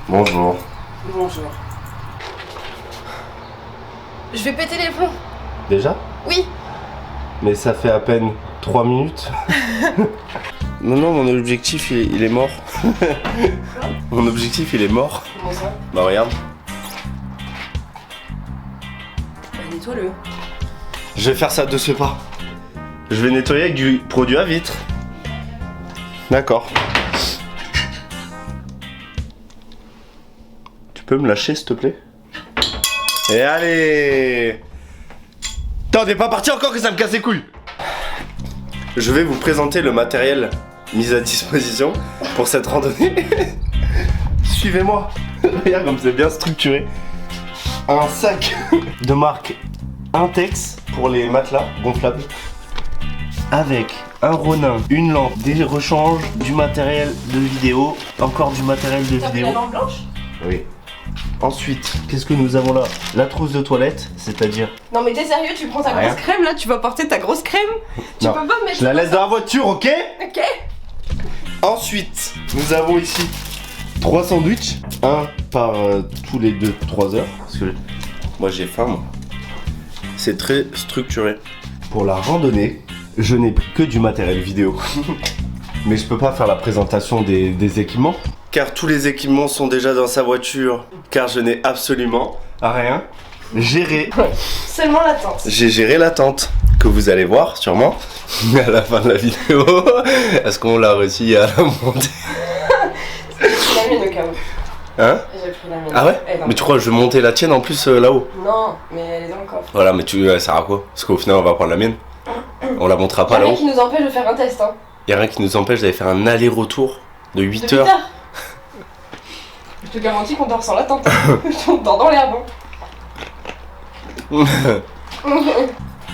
Bonjour. Bonjour. Je vais péter les plombs. Déjà? Oui. Mais ça fait à peine 3 minutes. Non, mon objectif il est mort. Mon objectif il est mort. Comment ça? Bah regarde. Bah nettoie-le. Je vais faire ça de ce pas. Je vais nettoyer avec du produit à vitre. D'accord. Tu peux me lâcher s'il te plaît? Et allez! Attends, on n'est pas parti encore que ça me casse les couilles! Je vais vous présenter le matériel mis à disposition pour cette randonnée. Suivez-moi. Regarde comme c'est bien structuré. Un sac de marque Intex pour les matelas gonflables. Avec un Ronin, une lampe, des rechanges, du matériel de vidéo, encore du matériel de T'as pris vidéo. la lampe blanche? Oui. Ensuite, qu'est-ce que nous avons là? La trousse de toilette, c'est-à-dire... Non mais t'es sérieux, tu prends ta Rien. grosse crème là, tu vas porter ta grosse crème? Tu Non. peux pas me mettre Je la ça laisse dans la voiture, ok? Ok. Ensuite, nous avons ici 3 sandwichs, un par tous les 2-3 heures, parce que moi j'ai faim, moi. C'est très structuré. Pour la randonnée, je n'ai pris que du matériel vidéo. Mais je peux pas faire la présentation des équipements. Car tous les équipements sont déjà dans sa voiture. Car je n'ai absolument rien géré. Seulement la tente. J'ai géré la tente, que vous allez voir sûrement à la fin de la vidéo. Est-ce qu'on l'a réussi à la monter? J'ai pris la mienne au cas où. Hein? J'ai pris la mienne. Ah ouais? Elle est dans Mais tu crois que je vais monter la tienne en plus là-haut? Non, mais elle est dans le coffre. Voilà, mais tu ça sert à quoi? Parce qu'au final on va prendre la mienne. On la montera pas Y'a rien là-haut. qui nous empêche de faire un test, hein. Y'a rien qui nous empêche d'aller faire un aller-retour de 8 De 8 heures. heures. Je te garantis qu'on dort sans la tente. On dort dans l'herbe.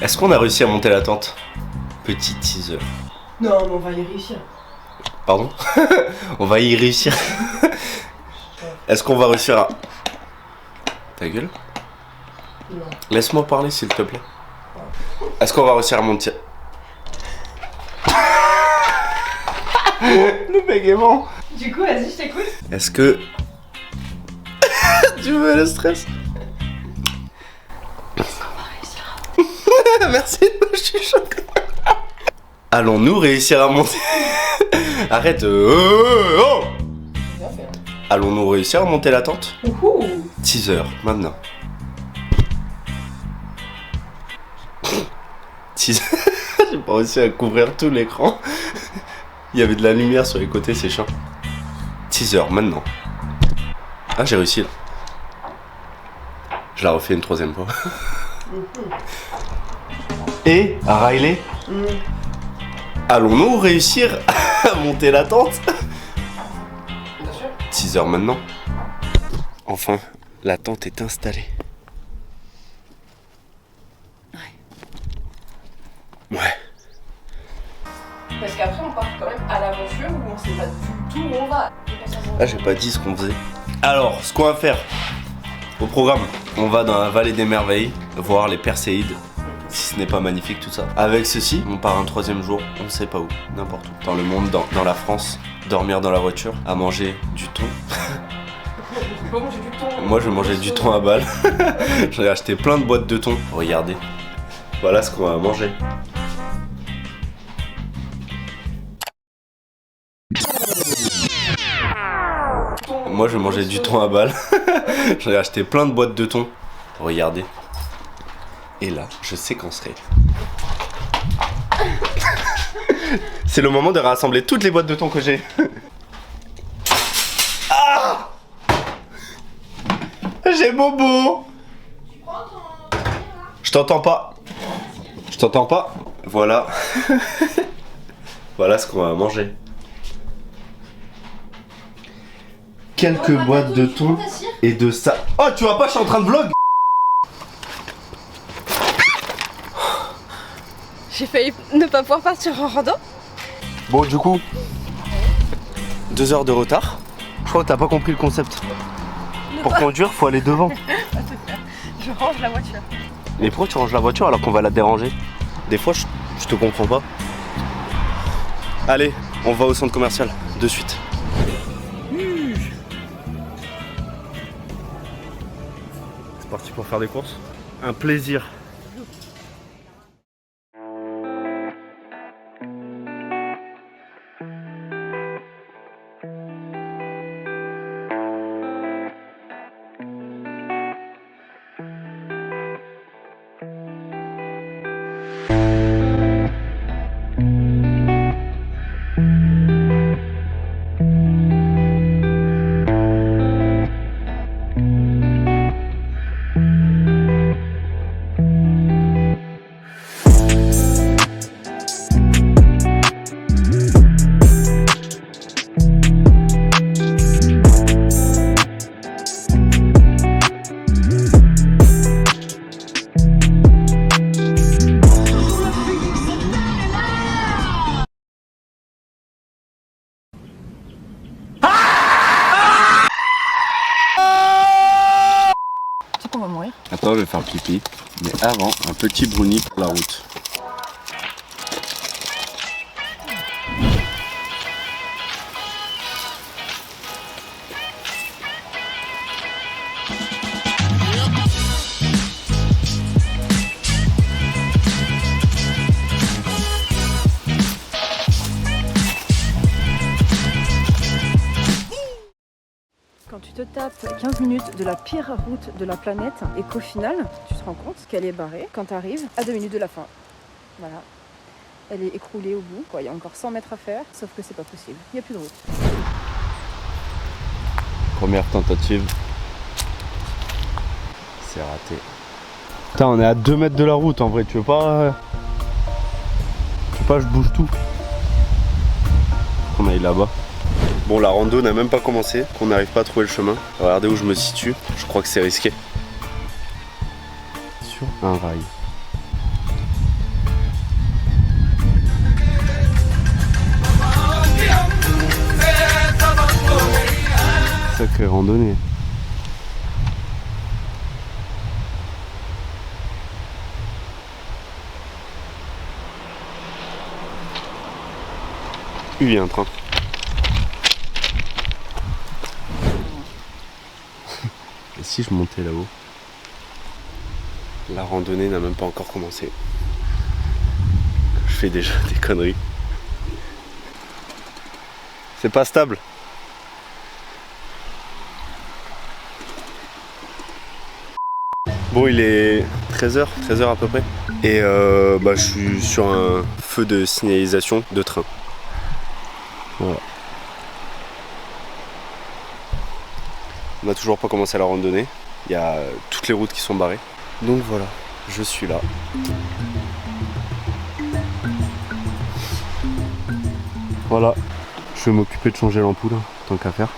Est-ce qu'on a réussi à monter la tente? Petit teaser. Non, mais on va y réussir. Pardon? On va y réussir. Est-ce qu'on va réussir à... Ta gueule? Non. Laisse-moi parler s'il te plaît. Est-ce qu'on va réussir à monter... Le bégaiement. Du coup, vas-y, je t'écoute. Est-ce que... Tu veux le stress? Est-ce qu'on va réussir à... Merci, je suis choqué. Allons-nous réussir à monter? Arrête. Oh. Bien fait. Allons-nous réussir à monter la tente? Ouhou. Teaser, maintenant. Teaser. J'ai pas réussi à couvrir tout l'écran. Il y avait de la lumière sur les côtés, c'est chiant. Teaser, maintenant. Ah, j'ai réussi là. Je la refais une 3e fois. Et, à Riley, allons-nous réussir à monter la tente? Bien sûr. Teaser maintenant. Enfin, la tente est installée. Ouais. Parce qu'après, on part quand même à l'aventure où on sait pas du tout où on va. Ah, j'ai pas dit ce qu'on faisait. Alors, ce qu'on va faire au programme, on va dans la vallée des merveilles voir les Perséides. Si ce n'est pas magnifique tout ça. Avec ceci, on part un 3e jour, on sait pas où, n'importe où. Dans le monde, dans la France, dormir dans la voiture, à manger du thon. Moi je mangeais du thon à balle. J'ai acheté plein de boîtes de thon. Regardez. Voilà ce qu'on va manger. Moi je mangeais du thon à balle. J'ai acheté plein de boîtes de thon. Regardez. Et là, je séquencerai. C'est le moment de rassembler toutes les boîtes de thon que j'ai. Ah! J'ai bobo. Je t'entends pas. Je t'entends pas. Voilà. Voilà ce qu'on va manger. Quelques boîtes de thon et de ça. Oh, tu vois pas, je suis en train de vlog. J'ai failli ne pas pouvoir partir en rando. Bon, du coup, 2 heures de retard. Je crois que t'as pas compris le concept. Pour conduire, faut aller devant. Je range la voiture. Mais pourquoi tu ranges la voiture alors qu'on va la déranger? Des fois, je te comprends pas. Allez, on va au centre commercial, de suite. C'est parti pour faire des courses. Un plaisir. On va mourir. Attends, je vais faire pipi. Mais avant, un petit brownie pour la route. Quand tu te tapes 15 minutes de la pire route de la planète et qu'au final, tu te rends compte qu'elle est barrée quand tu arrives à 2 minutes de la fin. Voilà. Elle est écroulée au bout. Il y a encore 100 mètres à faire, sauf que c'est pas possible. Il n'y a plus de route. Première tentative. C'est raté. Putain, on est à 2 mètres de la route en vrai, tu veux pas... je bouge tout. On aille là-bas. Bon, la rando n'a même pas commencé, qu'on n'arrive pas à trouver le chemin. Regardez où je me situe, je crois que c'est risqué. Sur un rail. Sacrée randonnée. Il y a un train. Et si je montais là-haut? La randonnée n'a même pas encore commencé. Je fais déjà des conneries. C'est pas stable. Bon, il est 13h à peu près. Et je suis sur un feu de signalisation de train. Voilà. On n'a toujours pas commencé la randonnée. Il y a toutes les routes qui sont barrées. Donc voilà, je suis là. Voilà, je vais m'occuper de changer l'ampoule, tant qu'à faire.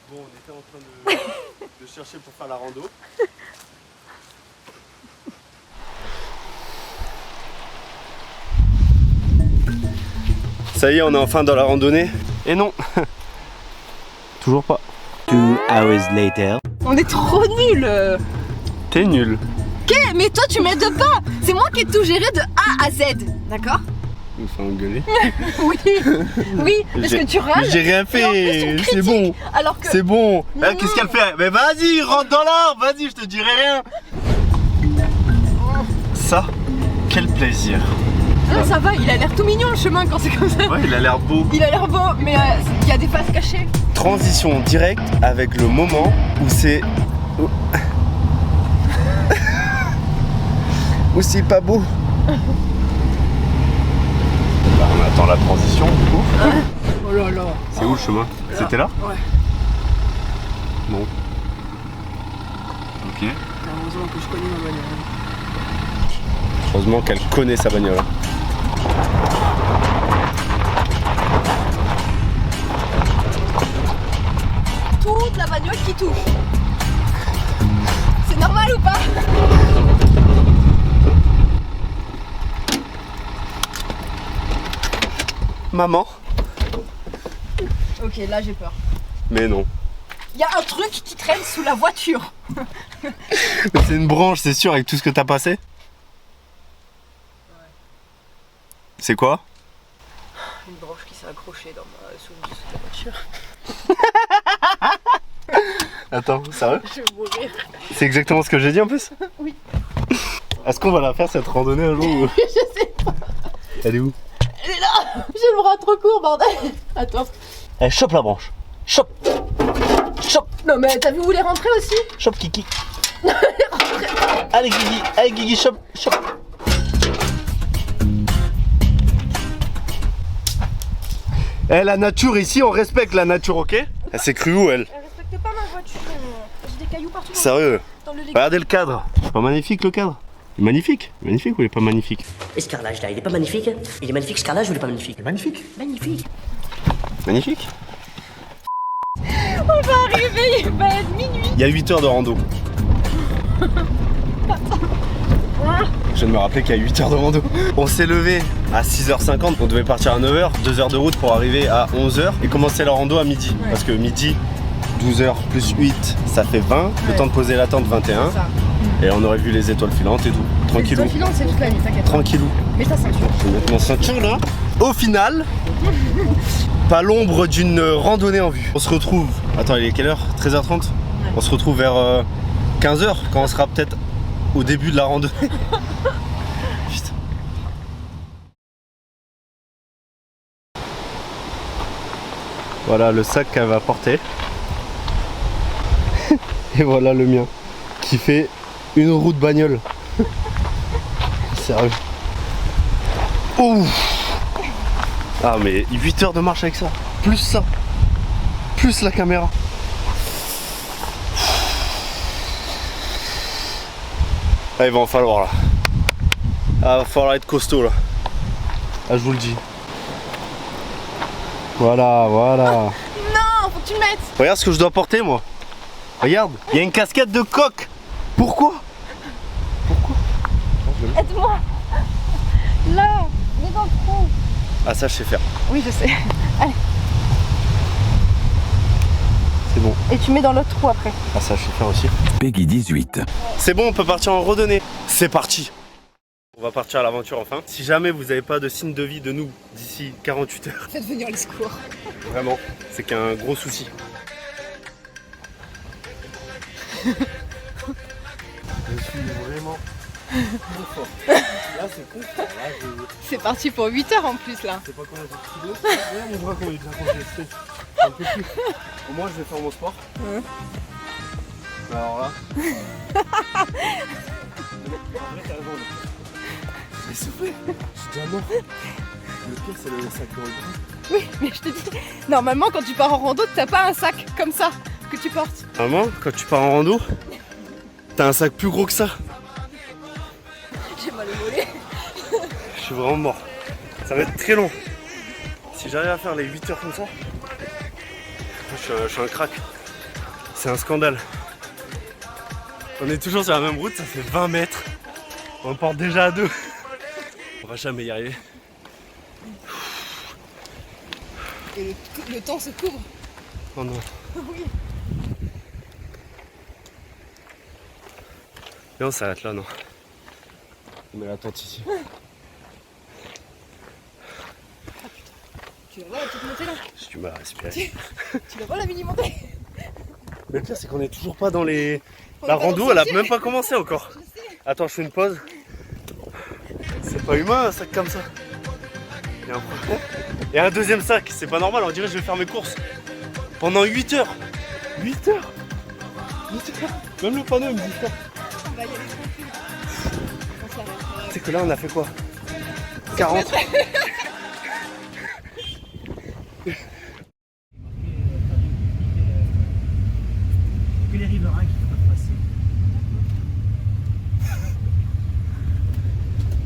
Bon, on était en train de chercher pour faire la rando. Ça y est, on est enfin dans la randonnée. Et non, toujours pas. 2 hours later. On est trop nuls. T'es nul. Ok, mais toi tu m'aides pas. C'est moi qui ai tout géré de A à Z, d'accord? Il me fait engueuler. Oui, parce que tu râles. J'ai rien Et en plus, tu me fait, c'est critiques, bon. Alors que... C'est bon. Non. Qu'est-ce qu'elle fait? Mais vas-y, rentre dans l'arbre, vas-y, je te dirai rien. Ça, quel plaisir. Non, ça va, il a l'air tout mignon le chemin quand c'est comme ça. Ouais, il a l'air beau. Il a l'air beau, mais il y a des faces cachées. Transition directe avec le moment où c'est... où c'est pas beau. Bah, on attend la transition du coup. Oh là là. C'est où le chemin? C'était là? Ouais. Bon. Ok. Heureusement que je connais ma bagnole. Heureusement qu'elle connaît sa bagnole. Toute la bagnole qui touche. C'est normal ou pas? Maman. Ok, là j'ai peur. Mais non. Il y a un truc qui traîne sous la voiture. C'est une branche, c'est sûr, avec tout ce que t'as passé. Ouais. C'est quoi? Une branche qui s'est accrochée sous la voiture. Attends, sérieux? Je vais mourir. C'est exactement ce que j'ai dit en plus? Oui. Est-ce qu'on va la faire cette randonnée un jour ou... Je sais pas. Elle est où? Elle est là. J'ai le bras trop court, bordel. Attends. Elle chope la branche. Chope. Chope. Non mais t'as vu où les rentrer aussi? Chope Kiki. Allez Guigui, allez Guigui, chope, chope. Eh, la nature ici, on respecte la nature, ok? Elle s'est crue où, elle? Elle respecte pas ma voiture. J'ai des cailloux partout. Sérieux? Dans le lit. Regardez le cadre. C'est pas magnifique le cadre? Magnifique? Magnifique ou il est pas magnifique? Et ce carrelage là, il est pas magnifique? Il est magnifique ce carrelage ou il est pas magnifique? Il est magnifique. Magnifique. Magnifique? On va arriver, il va être minuit. Il y a 8 heures de rando. Je viens de me rappeler qu'il y a 8 heures de rando. On s'est levé à 6h50, on devait partir à 9h, 2 heures de route pour arriver à 11h et commencer la rando à midi. Ouais. Parce que midi, 12h plus 8, ça fait 20. Ouais. Le temps de poser la tente, 21. Ça. Et on aurait vu les étoiles filantes et tout. Tranquillou. Toi filant, c'est toute la nuit, t'inquiète. Tranquillou. Mets ta ceinture. Je vais mettre mon ceinture là. Au final, pas l'ombre d'une randonnée en vue. On se retrouve. Attends, il est quelle heure? 13h30. On se retrouve vers 15h quand on sera peut-être au début de la randonnée. Putain. Voilà le sac qu'elle va porter. Et voilà le mien qui fait une roue de bagnole. Sérieux. Ouf. Ah mais 8 heures de marche avec ça. Plus ça. Plus la caméra. Ah, il va en falloir là. Ah, il va falloir être costaud là. Ah, je vous le dis. Voilà, voilà. Non, faut que tu le mettes. Regarde ce que je dois porter moi. Regarde, il y a une casquette de coq. Pourquoi? Aide-moi. Là, mets dans le trou. Ah ça je sais faire. Oui, je sais. Allez. C'est bon. Et tu mets dans l'autre trou après. Ah ça je sais faire aussi. Peggy 18. C'est bon, on peut partir en randonnée. C'est parti. On va partir à l'aventure enfin. Si jamais vous n'avez pas de signe de vie de nous d'ici 48 heures, Faites venir les secours. vraiment, c'est qu'un gros souci. Je suis vraiment trop fort. Là c'est con. Là C'est parti pour 8 heures en plus là. je sais pas comment j'ai pris d'eau. Regarde mon bras comment il est déjà congesté. Un peu plus. Au moins je vais faire mon sport. Ouais. Alors là. En vrai t'as raison. J'ai soufflé. Je suis déjà mort. Le pire c'est le sac de regret. Oui, mais je te dis, normalement quand tu pars en rando, t'as pas un sac comme ça que tu portes. Maman, quand tu pars en rando, t'as un sac plus gros que ça. J'ai mal au mollet. Je suis vraiment mort. Ça va être très long. Si j'arrive à faire les 8 heures comme ça, je suis un crack. C'est un scandale. On est toujours sur la même route, ça fait 20 mètres. On porte déjà à 2. On va jamais y arriver. Et le temps se couvre. Oh non. Oui. Et on s'arrête là, non. On met la tente ici. Tu vas voir la petite montée là. J'ai du mal à respirer. Tu vas voir la mini montée. Mais le pire, c'est qu'on est toujours pas dans les... On La est pas rando, dans elle a le même pas commencé encore. Attends, je fais une pause. C'est pas humain un sac comme ça. Il y a un problème. Et un deuxième sac, c'est pas normal, on dirait que je vais faire mes courses. Pendant 8 heures. 8 heures 8 heures. Même le panneau il me dit ça. On va y aller tranquille. On s'arrête. Tu sais que là on a fait quoi? 40. Que les riverains qui peuvent passer.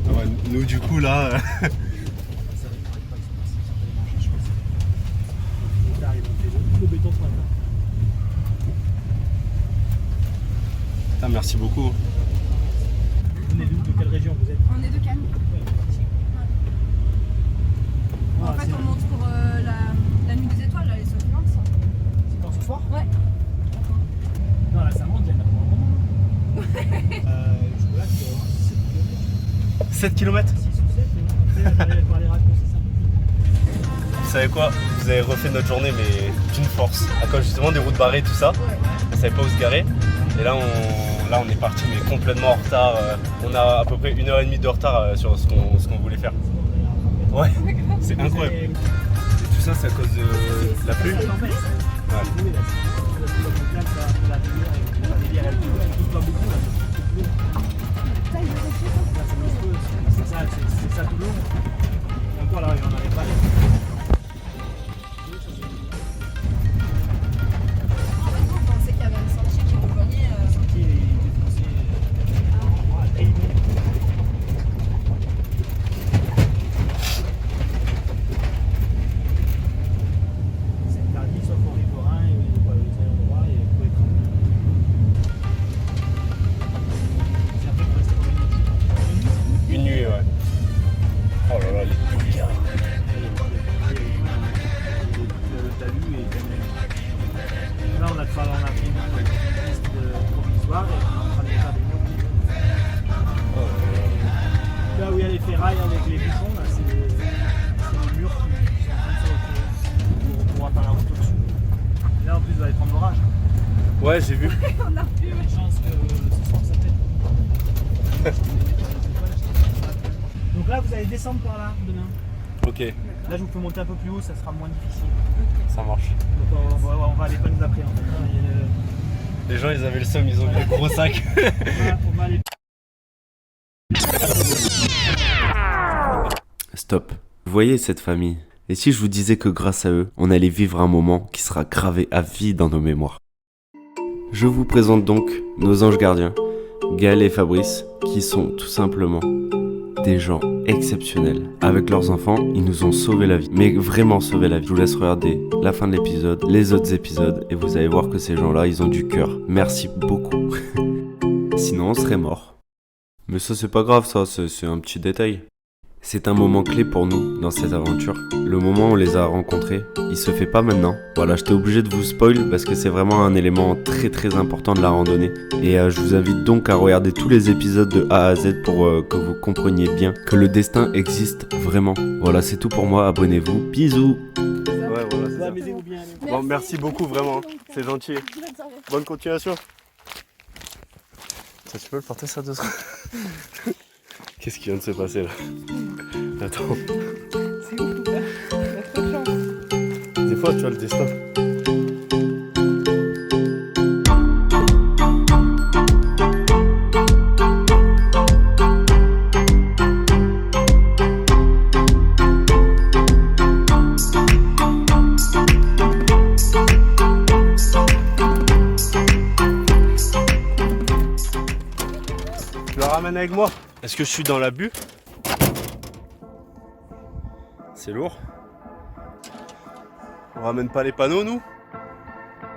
Ah ouais, nous du coup là... Ça va, ils n'arrivent pas, ils sont passés, ils sont allés manger, je pense. Là, ils ont fait le béton ce matin. Putain, merci beaucoup. Vous venez d'où? De quelle région vous êtes? On est de Cannes. Ah, En fait, c'est- on monte pour la nuit des étoiles, là, les sauvegardes. C'est quand ce soir? Ouais. 7 km. 6 ou 7, et après j'arrive par les raccourcis, c'est un peu plus. Vous savez quoi? Vous avez refait notre journée, mais d'une force. À cause justement des routes barrées, tout ça. On savait pas où se garer. Et là, on est parti, mais complètement en retard. On a à peu près 1h30 de retard sur ce qu'on voulait faire. Ouais, c'est incroyable. Et tout ça, c'est à cause de la pluie. Ouais. C'est ça tout long. Et encore là, il en avait pas. On pensait qu'il y avait un sentier qui rejoignait. Le sentier est défoncé. C'est interdit sauf en riverain et les ayants droit et pour être c'est après pour rester combien de Une nuit, ouais. Oh là là, les dégâts. Là, on a fait une piste provisoire et on est en train de faire des murs. Là où il y a les ferrailles avec les bouchons, là, c'est les murs qui sont en train de se retrouver pour pouvoir faire la route au-dessus. Et là, en plus, vous allez prendre l'orage. Ouais, j'ai vu. Il y a une chance que ce soir ça pète. Donc là, vous allez descendre par là demain. Ok, Là, je vous fais monter un peu plus haut, ça sera moins difficile. ça marche. Donc on va aller pas nous après en fait. Il y a Les gens, ils avaient le seum, ils ont mis le gros sac. on va aller. Stop. Vous voyez cette famille? Et si je vous disais que grâce à eux, on allait vivre un moment qui sera gravé à vie dans nos mémoires? Je vous présente donc nos anges gardiens, Gaël et Fabrice, qui sont tout simplement des gens exceptionnels. Avec leurs enfants, ils nous ont sauvé la vie. Mais vraiment sauvé la vie. Je vous laisse regarder la fin de l'épisode, les autres épisodes, et vous allez voir que ces gens-là, ils ont du cœur. Merci beaucoup. Sinon, on serait mort. Mais ça, c'est pas grave, ça, c'est un petit détail. C'est un moment clé pour nous dans cette aventure. Le moment où on les a rencontrés, il se fait pas maintenant. Voilà, j'étais obligé de vous spoil parce que c'est vraiment un élément très très important de la randonnée. Et je vous invite donc à regarder tous les épisodes de A à Z pour que vous compreniez bien que le destin existe vraiment. Voilà, c'est tout pour moi, abonnez-vous, bisous. Ouais, voilà, c'est ça. Amusez-vous bien. Bon, merci beaucoup, vraiment. C'est gentil. Bonne continuation. Ça, tu peux le porter ça 2 secondes? Qu'est-ce qui vient de se passer là? Attends. C'est ouf ou pas? On a trop de chance. Des fois, tu vois le destin. Je le ramène avec moi. Est-ce que je suis dans l'abus? C'est lourd. On ramène pas les panneaux, nous?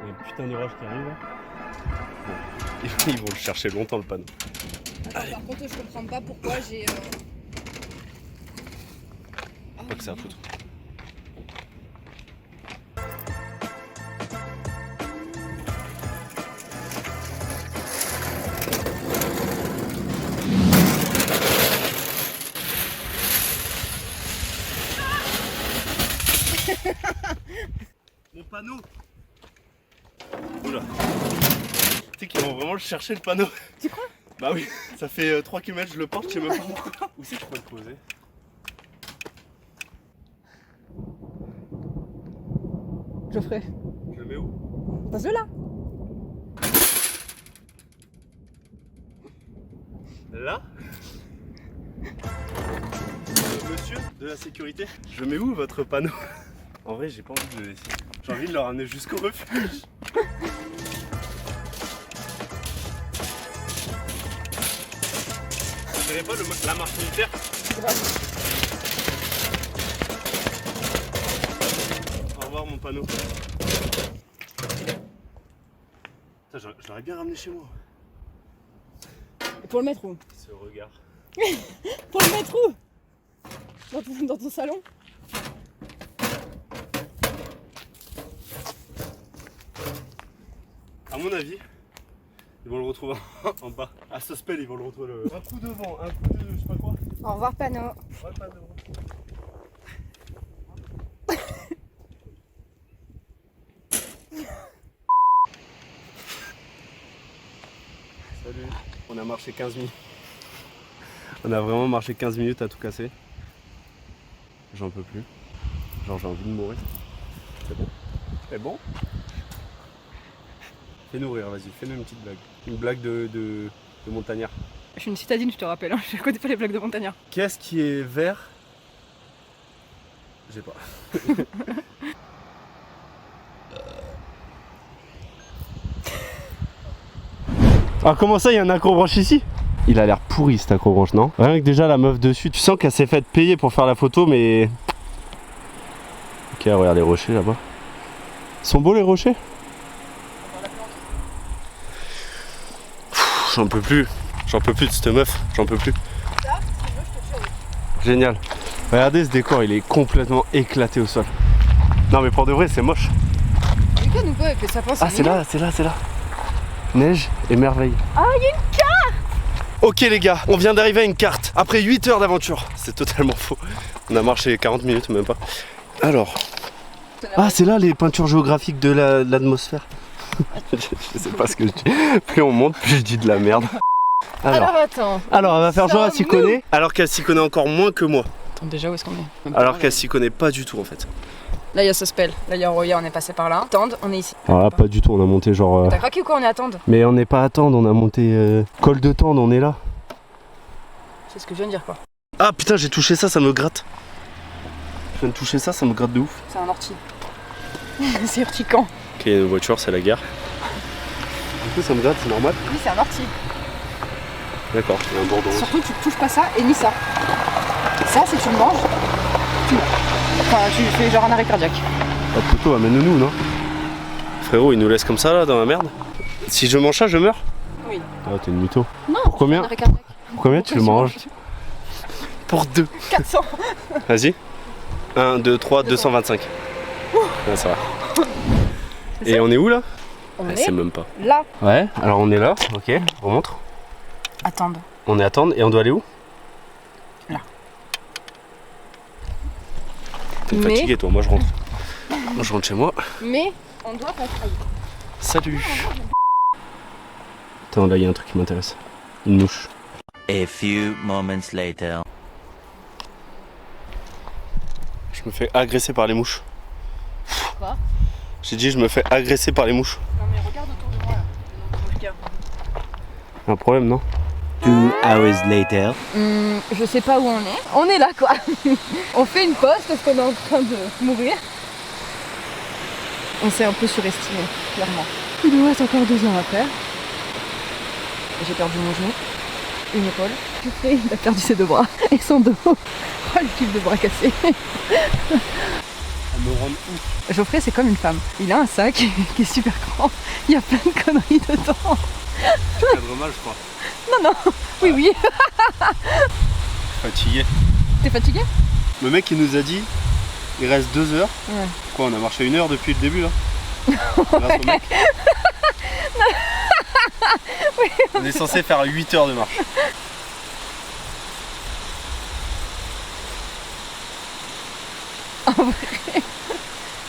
Il y a un putain d'orage qui arrive là. Bon. Ils vont le chercher longtemps, le panneau. Par contre, je comprends pas pourquoi j'ai. Pas que c'est à foutre. Mon panneau. Oula. Tu sais qu'ils vont vraiment le chercher, le panneau. Tu crois? Bah oui, ça fait 3 km, je le porte, je sais même pas où c'est que je peux le poser. Geoffrey, Je le mets où? passe-le là. Là? Monsieur de la sécurité, je mets où votre panneau? En vrai, j'ai pas envie de le laisser. J'ai envie de le ramener jusqu'au refuge. Vous verrez pas la marche militaire? Au revoir mon panneau. Putain, je l'aurais bien ramené chez moi. Et pour le mettre où? Ce regard. Pour le mettre où? Dans ton salon? À mon avis, ils vont le retrouver en bas. À Sospel, ils vont le retrouver. Un coup de vent, un coup de je sais pas quoi. Au revoir, Pano. Salut. On a marché 15 minutes. On a vraiment marché 15 minutes à tout casser. J'en peux plus. Genre j'ai envie de mourir. C'est bon. C'est bon. Fais-nous rire, vas-y, fais-nous une petite blague. Une blague de montagnard. Je suis une citadine, je te rappelle, hein. Je connais pas les blagues de montagnard. Qu'est-ce qui est vert? J'ai pas. Ah, comment ça, il y a un acrobranche ici? Il a l'air pourri cet acrobranche, non? Rien que déjà la meuf dessus, tu sens qu'elle s'est faite payer pour faire la photo, mais... Ok, regarde les rochers là-bas. Ils sont beaux les rochers? J'en peux plus. J'en peux plus de cette meuf, j'en peux plus. Génial. Regardez ce décor, il est complètement éclaté au sol. Non mais pour de vrai, c'est moche. Regarde ou quoi avec les sapins? Ah, c'est là, c'est là, c'est là. Neige et merveille. Ah, il y a une carte! Ok les gars, on vient d'arriver à une carte. Après 8 heures d'aventure. C'est totalement faux. On a marché 40 minutes, même pas. Alors. Ah, c'est là les peintures géographiques de l'atmosphère. Je sais pas ce que je dis. Plus on monte, plus je dis de la merde. Alors attends. Alors elle va faire genre elle s'y connaît. Alors qu'elle s'y connaît encore moins que moi. Attends, déjà où est-ce qu'on est? Alors qu'elle s'y connaît pas du tout en fait. Là, il y a ce spell. Là, il y a Roya, on est passé par là. Tende, on est ici. Alors là, pas du tout, on a monté genre. T'as craqué ou quoi? On est à Tende. Mais on n'est pas à Tende, on a monté col de Tende, on est là. C'est ce que je viens de dire, quoi. Ah putain, j'ai touché ça, ça me gratte. Je viens de toucher ça, ça me gratte de ouf. C'est un ortie. C'est urticant. Ok, il y a une voiture, c'est la guerre. Du coup, ça me gratte, c'est normal. Oui, c'est un ortie. D'accord, il y a un bourdon. Surtout, tu touches pas ça et ni ça. Ça, si tu le manges, tu meurs. Enfin, tu fais genre un arrêt cardiaque. Ah, poteau, amène-nous, non? Frérot, il nous laisse comme ça là dans la merde. Si je mange ça, je meurs? Oui. Ah, t'es une mytho. Non, Pour combien? un arrêt cardiaque. Pour combien tu le manges? Pour 2. 400. Vas-y. 1, 2, 3, 225. Ah, ça va. Et on est où là? On C'est est même pas. là. Ouais, alors on est là, ok, on montre. Attendre. On est à Tende et on doit aller où? Là. T'es Mais- fatigué toi, moi je rentre. Moi je rentre chez moi. Mais on doit pas trahir. Salut. Attends, là il y a un truc qui m'intéresse. Une mouche. A few moments later. Je me fais agresser par les mouches. Quoi? J'ai dit je me fais agresser par les mouches. Non mais regarde autour de moi là. Un problème, non? 2 hours later. Je sais pas où on est. On est là quoi. On fait une pause parce qu'on est en train de mourir. On s'est un peu surestimé, clairement. Il nous reste encore 2 heures à faire. J'ai perdu mon genou, une épaule. Geoffrey, il a perdu ses 2 bras et son dos. Oh, le kiff de bras cassés. Ça me rend ouf. Geoffrey, c'est comme une femme. Il a un sac qui est super grand. Il y a plein de conneries dedans. Tu cadres mal, je crois. Non, non. Oui, oui. Fatigué. T'es fatigué? Le mec il nous a dit il reste 2 heures. Ouais. Quoi, on a marché 1 heure depuis le début là? Grâce au mec. On est censé faire 8 heures de marche.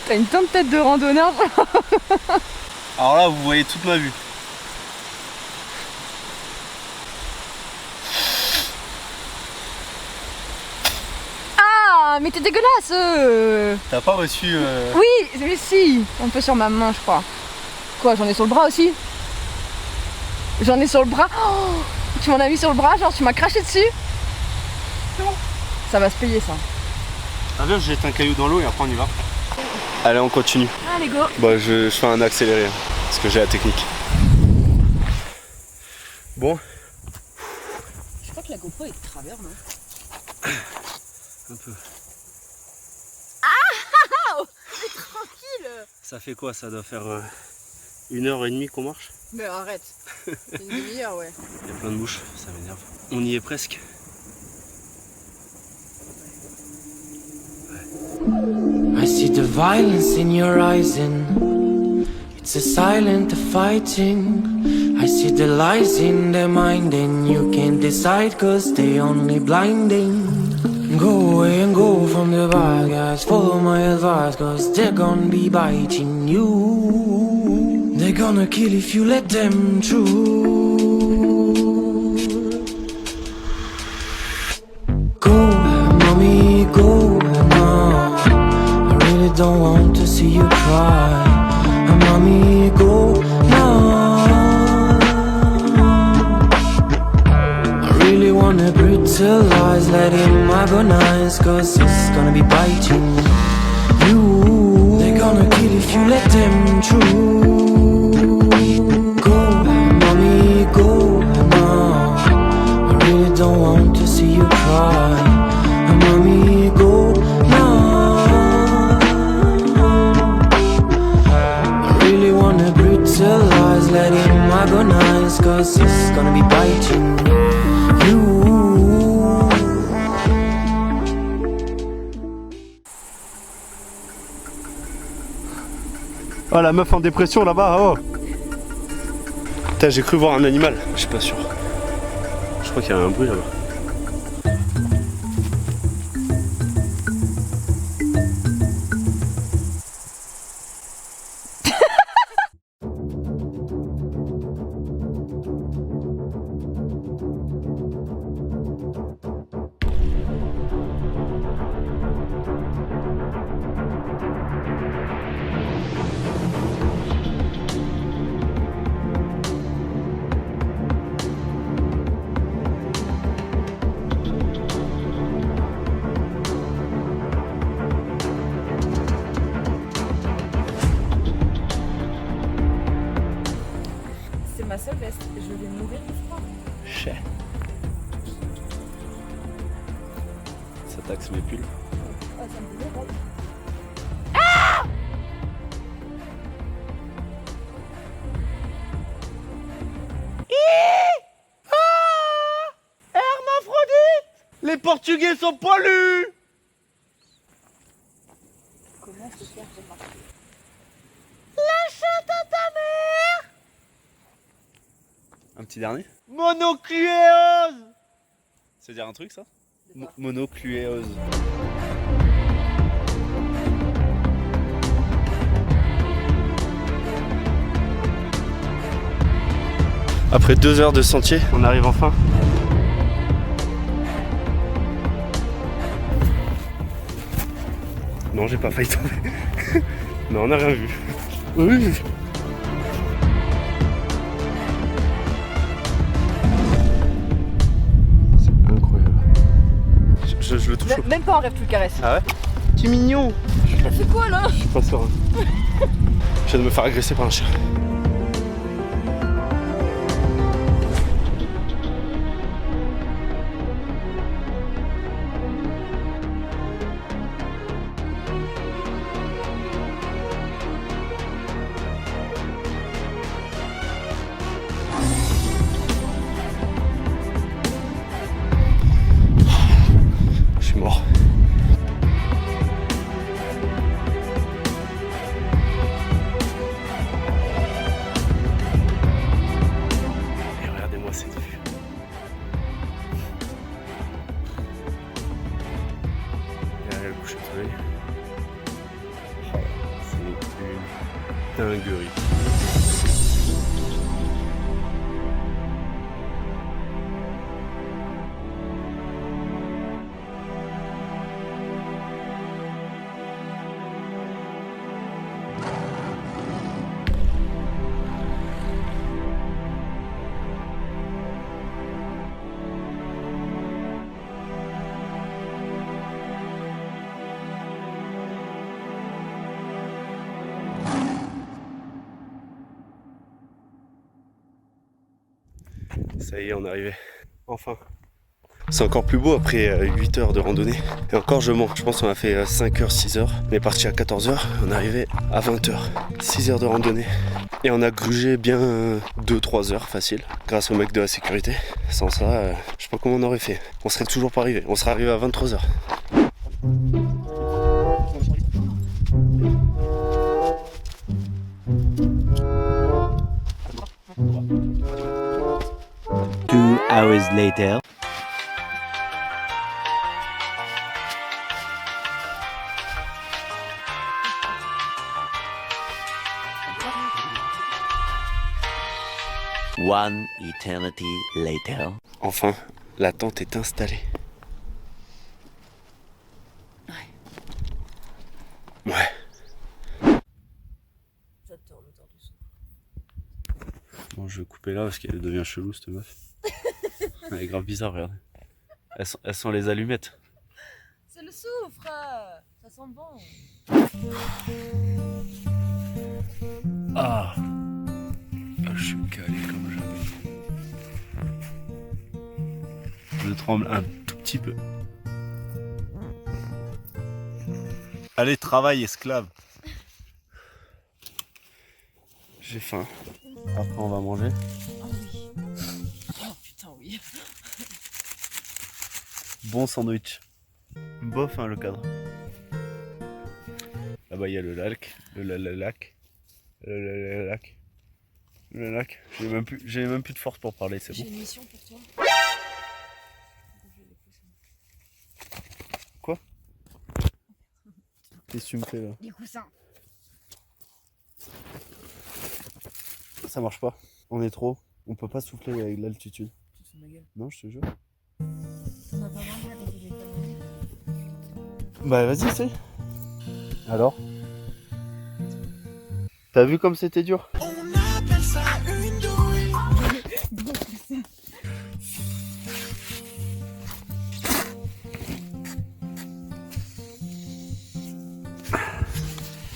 T'as une telle tête de randonneur. Alors là, vous voyez toute ma vue. Ah, mais t'es dégueulasse. T'as pas reçu. Oui, mais si. Un peu sur ma main, je crois. Quoi, j'en ai sur le bras aussi? J'en ai sur le bras. Oh, tu m'en as mis sur le bras, genre tu m'as craché dessus. Ça va se payer ça. Ah, viens, je jette un caillou dans l'eau et après on y va. Allez, on continue. Allez, go. Bah, je fais un accéléré hein, parce que j'ai la technique. Bon, Je crois que la GoPro est de travers, non? un peu. Ah, tranquille. Ça fait quoi? Ça doit faire 1h30 qu'on marche. Mais arrête. Une demi-heure, ouais. Il y a plein de mouches, ça m'énerve. On y est presque. I see the violence in your eyes and it's a silent fighting. I I see the lies in their mind and you can't decide cause they only blinding. Go away and go from the bad guys, follow my advice cause they're gonna be biting you. They're gonna kill if you let them through. Go, mommy, go now. I really don't want to see you cry. Mommy, go now. I really wanna brutalize, let him agonize, cause it's gonna be biting you. They're gonna kill if you let them through. Go, mommy, go now. I really don't want to see you cry. Mommy, go now. I really wanna brutalize, let him agonize, cause it's gonna be biting you. Oh la meuf en dépression là-bas, oh. Putain, j'ai cru voir un animal, je suis pas sûr. Je crois qu'il y a un bruit là-bas. C'est ma seule veste, je vais mourir de froid. Chais. Ça taxe mes pulls. Ah, ça me dérange. Les Portugais sont poilus. Comment se faire remarquer? Un petit dernier. Monocluéose. C'est dire un truc ça? Monocluéose. Après 2 heures de sentier, on arrive enfin. Non, j'ai pas failli tomber. Non, on n'a rien vu. Oui. C'est incroyable. Je le touche. Même pas en rêve, tu le caresses. Ah ouais? Tu es mignon. T'as fait quoi là? Je suis pas serein. Je viens de me faire agresser par un chien. Je suis mort. Et regardez-moi cette vue. Derrière le coucher de soleil. Oh, c'est une dinguerie. Ça y est, on est arrivé. Enfin. C'est encore plus beau après 8 heures de randonnée. Et encore je mens, je pense qu'on a fait 5 heures, 6 heures. On est parti à 14 heures, on est arrivé à 20 heures. 6 heures de randonnée. Et on a grugé bien 2-3 heures facile, grâce au mec de la sécurité. Sans ça, je sais pas comment on aurait fait. On serait toujours pas arrivé. On serait arrivé à 23 heures. hours later. One eternity later. Enfin, la tente est installée. Ouais. J'adore l'odeur du souffle. Bon, je vais couper là parce qu'elle devient chelou cette meuf. Elle est grave bizarre, regarde. Elles sont les allumettes. C'est le soufre. Ça sent bon. Ah, je suis calé comme jamais. Je tremble un tout petit peu. Allez, travaille, esclave. J'ai faim. Après, on va manger. Oh oui. Oh putain, oui. Bon sandwich. Bof, hein, le cadre. Là-bas, il y a le lac. Le lac. J'ai même plus de force pour parler, c'est bon. J'ai une mission pour toi. Quoi? Qu'est-ce que tu me fais là? Des coussins. Ça marche pas. On est trop. On peut pas souffler avec l'altitude. Tu te fous de ma gueule. Non, je te jure. On a pas mangé avec les étoiles. Bah vas-y, essaye. Alors? T'as vu comme c'était dur?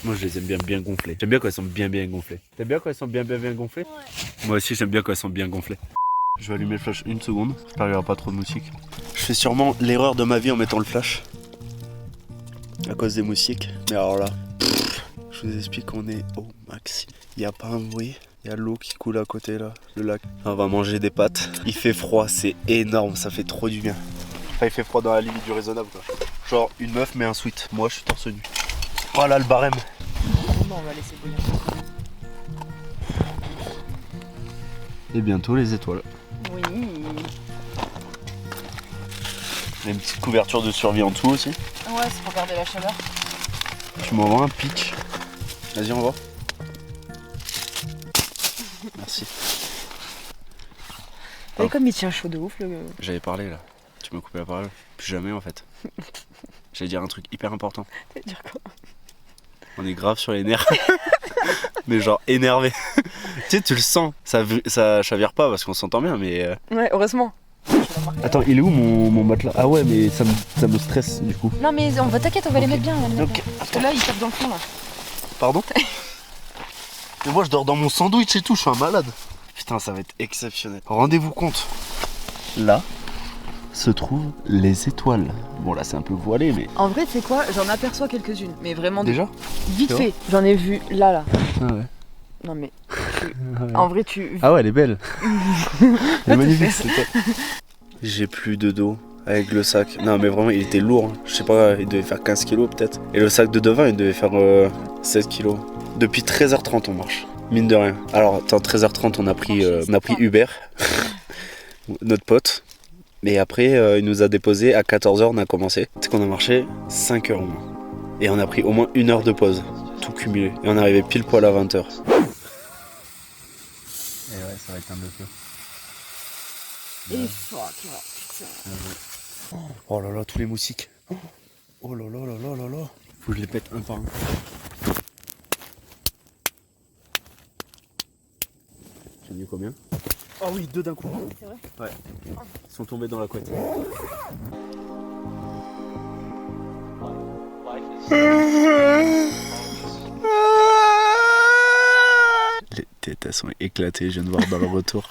Moi je les aime bien gonflées. J'aime bien quand elles sont bien gonflées. T'aimes bien quand elles sont bien gonflées? Ouais. Moi aussi j'aime bien quand elles sont bien gonflées. Je vais allumer le flash une seconde. J'espère qu'il n'y aura pas trop de moustiques. Je fais sûrement l'erreur de ma vie en mettant le flash. À cause des moustiques. Mais alors là, je vous explique qu'on est au max. Il n'y a pas un bruit. Il y a l'eau qui coule à côté là, le lac. On va manger des pâtes. Il fait froid, c'est énorme, ça fait trop du bien. Enfin, il fait froid dans la limite du raisonnable quoi. Genre une meuf met un sweat. Moi je suis torse nu. Voilà le barème. Non, on va laisser bouillir. Et bientôt les étoiles. Oui. Il y a une petite couverture de survie en dessous aussi. Ouais, c'est pour garder la chaleur. Tu m'envoies un pitch. Vas-y, on va. Merci. T'as vu comme il tient chaud de ouf le. J'avais parlé là. Tu m'as coupé la parole. Plus jamais en fait. J'allais dire un truc hyper important. T'allais dire quoi? On est grave sur les nerfs. Mais genre énervé. Tu sais, tu le sens. Ça chavire pas parce qu'on s'entend bien, mais. Ouais, heureusement. Attends, il est où mon matelas? Ah ouais, mais ça me stresse du coup. Non, mais on va t'inquiète, on va les mettre bien. Ok. Parce que là, il tape dans le fond là. Pardon? Mais moi je dors dans mon sandwich et tout, je suis un malade. Putain, ça va être exceptionnel. Rendez-vous compte. Là se trouvent les étoiles. Bon là c'est un peu voilé mais... En vrai, tu sais quoi? J'en aperçois quelques-unes. Mais vraiment Déjà? vite fait. J'en ai vu là. Ah ouais. Non mais. En vrai, tu. Ah ouais, elle est belle. Elle est magnifique cette étoile. J'ai plus de dos avec le sac. Non mais vraiment il était lourd. Hein. Je sais pas, il devait faire 15 kilos peut-être. Et le sac de devant il devait faire 16 kilos. Depuis 13h30 on marche. Mine de rien. Alors attends, 13h30 on a pris Uber. Notre pote. Et après il nous a déposé à 14h on a commencé. C'est qu'on a marché 5 heures au moins. Et on a pris au moins 1 heure de pause. Tout cumulé. Et on est arrivé pile poil à 20h. Et ouais, ça va être un peu peu. Et fuck, putain. Oh là là, tous les moustiques. Oh là là là là là là. Faut que je les pète un par un. J'en ai eu combien? Oh oui, 2 d'un coup. C'est vrai? Ouais. Ils sont tombés dans la couette. Les têtes elles sont éclatées, je viens de voir dans le retour.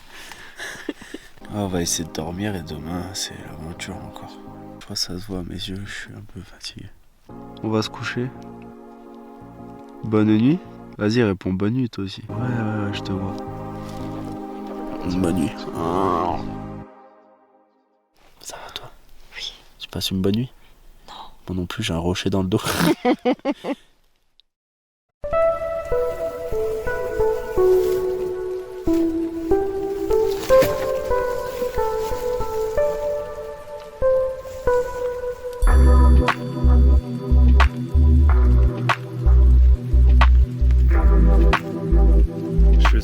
On va essayer de dormir et demain c'est l'aventure encore. Je crois que ça se voit à mes yeux, je suis un peu fatigué. On va se coucher. Bonne nuit. Vas-y, réponds bonne nuit toi aussi. Ouais, je te vois. Bonne nuit. Ça va toi? Oui. Tu passes une bonne nuit? Non. Moi non plus, j'ai un rocher dans le dos.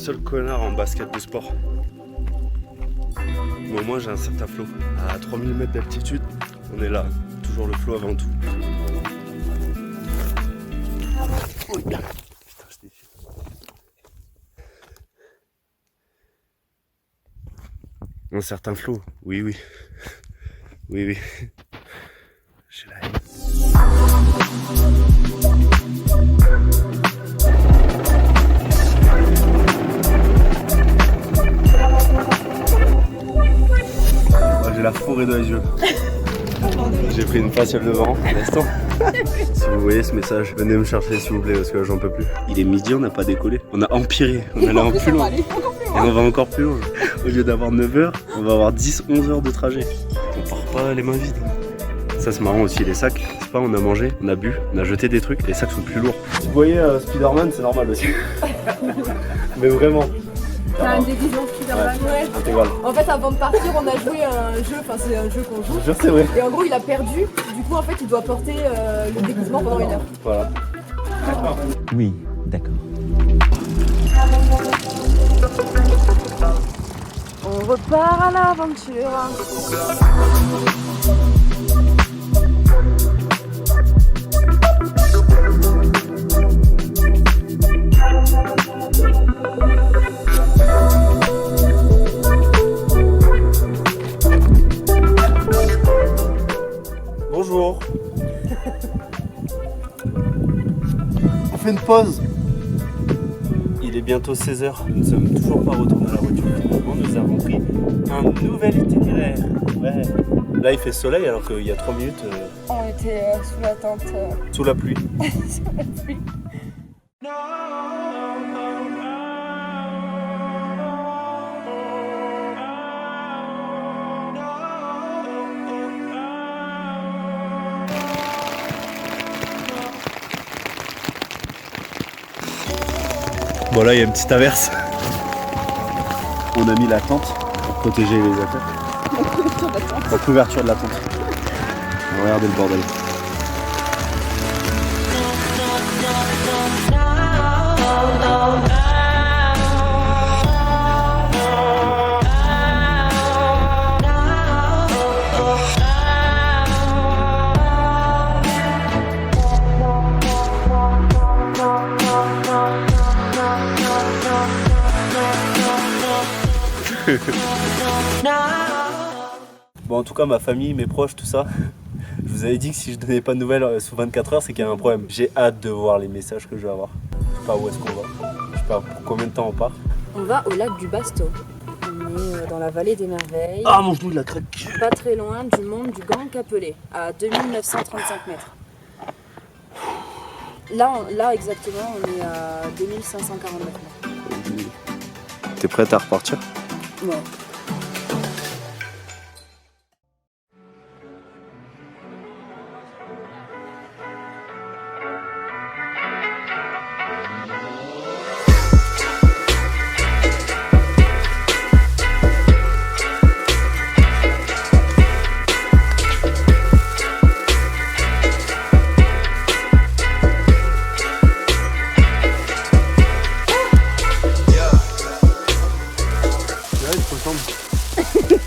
seul connard en basket de sport. Mais au moins j'ai un certain flow. À 3000 mètres d'altitude, on est là. Toujours le flow avant tout. Oh, putain, je défie. Un certain flow, oui. Oui. J'ai la haine. J'ai la forêt dans les yeux. J'ai pris une faciole devant, à l'instant. Si vous voyez ce message, venez me chercher s'il vous plaît parce que j'en peux plus. Il est midi, on n'a pas décollé. On a empiré, on allait en plus loin. Et on va encore plus loin. Au lieu d'avoir 9 heures, on va avoir 10-11 heures de trajet. On part pas les mains vides. Ça c'est marrant aussi, les sacs. C'est pas on a mangé, on a bu, on a jeté des trucs, les sacs sont plus lourds. Vous voyez Spider-Man, c'est normal aussi. Mais vraiment. T'as un déguisement Spider-Man, ouais. Intégral. En fait, avant de partir, on a joué à un jeu, enfin c'est un jeu qu'on joue. Je sais, ouais. Et en gros, il a perdu. Du coup, en fait, il doit porter le déguisement pendant 1 heure. Voilà. Oui, d'accord. On repart à l'aventure. Bonjour. On fait une pause. Il est bientôt 16h. Nous ne sommes toujours pas retournés à la voiture. Nous avons pris un nouvel itinéraire. Ouais. Là il fait soleil alors qu'il y a 3 minutes. On était sous la tente. Sous la pluie. Sous la pluie. Bon là il y a une petite averse. On a mis la tente pour protéger les attaques. La couverture de la tente. Regardez le bordel. Bon en tout cas ma famille, mes proches, tout ça, je vous avais dit que si je donnais pas de nouvelles sous 24 heures c'est qu'il y a un problème. J'ai hâte de voir les messages que je vais avoir. Je sais pas où est-ce qu'on va, je sais pas pour combien de temps on part. On va au lac du Basto. On est dans la vallée des merveilles. Ah mon genou il a craqué. Pas très loin du monde du Grand Capelé, à 2935 mètres. Là exactement on est à 2549 mètres. T'es prête à repartir? Ouais.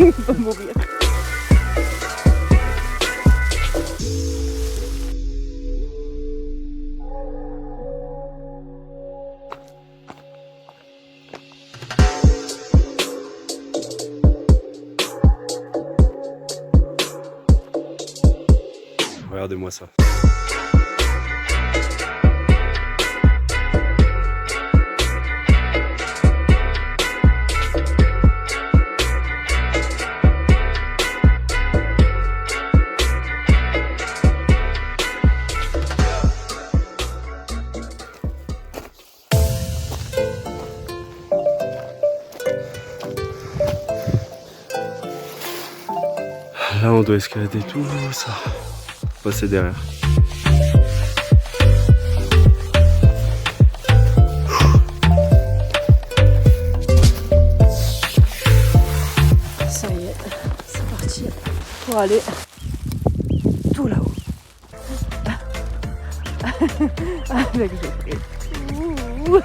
Il va mourir. Regardez-moi ça. Là on doit escalader tout ça. Passer derrière. Ça y est, c'est parti pour aller tout là-haut. Avec Geoffrey. Ouh.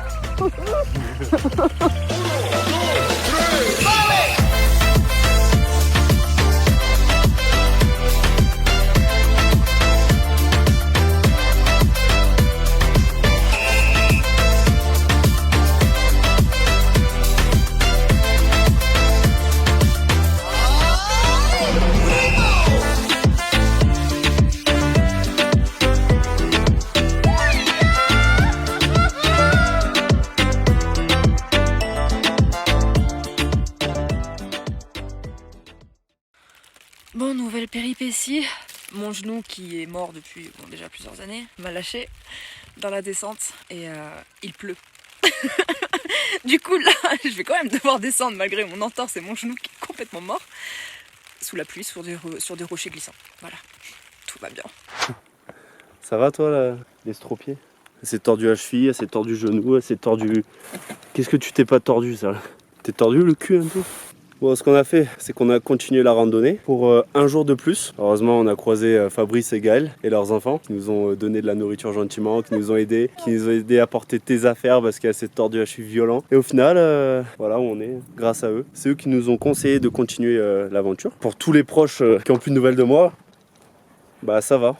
Bon, nouvelle péripétie. Mon genou qui est mort depuis déjà plusieurs années m'a lâché dans la descente et il pleut. Du coup là, je vais quand même devoir descendre malgré mon entorse et mon genou qui est complètement mort sous la pluie sur des rochers glissants. Voilà, tout va bien. Ça va toi l'estropié? Elle s'est tordue la cheville, elle s'est tordue le genou, elle s'est tordue... Qu'est-ce que tu t'es pas tordu ça? T'es tordu le cul un peu? Bon, ce qu'on a fait, c'est qu'on a continué la randonnée pour un jour de plus. Heureusement, on a croisé Fabrice et Gaël et leurs enfants qui nous ont donné de la nourriture gentiment, qui nous ont aidés à porter tes affaires parce qu'elle s'est tordue la cheville violent. Et au final, voilà où on est, grâce à eux. C'est eux qui nous ont conseillé de continuer l'aventure. Pour tous les proches qui ont plus de nouvelles de moi, bah ça va.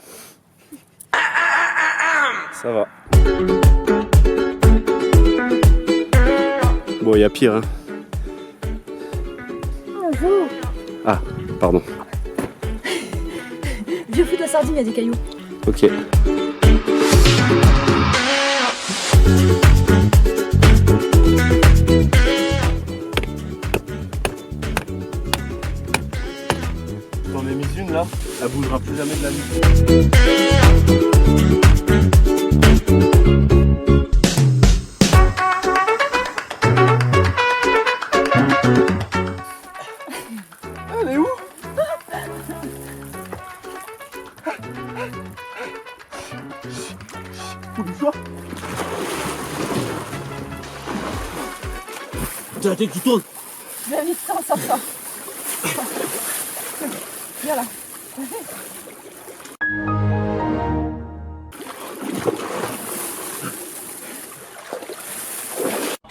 Ça va. Bon, il y a pire, hein. Ah, pardon. Vieux fou de la sardine, il y a des cailloux. Ok. J'en ai mis une là, elle bougera plus jamais de la vie. Elle est où? T'as la tête qui tourne. Viens vite, ça, sort ça. Viens là.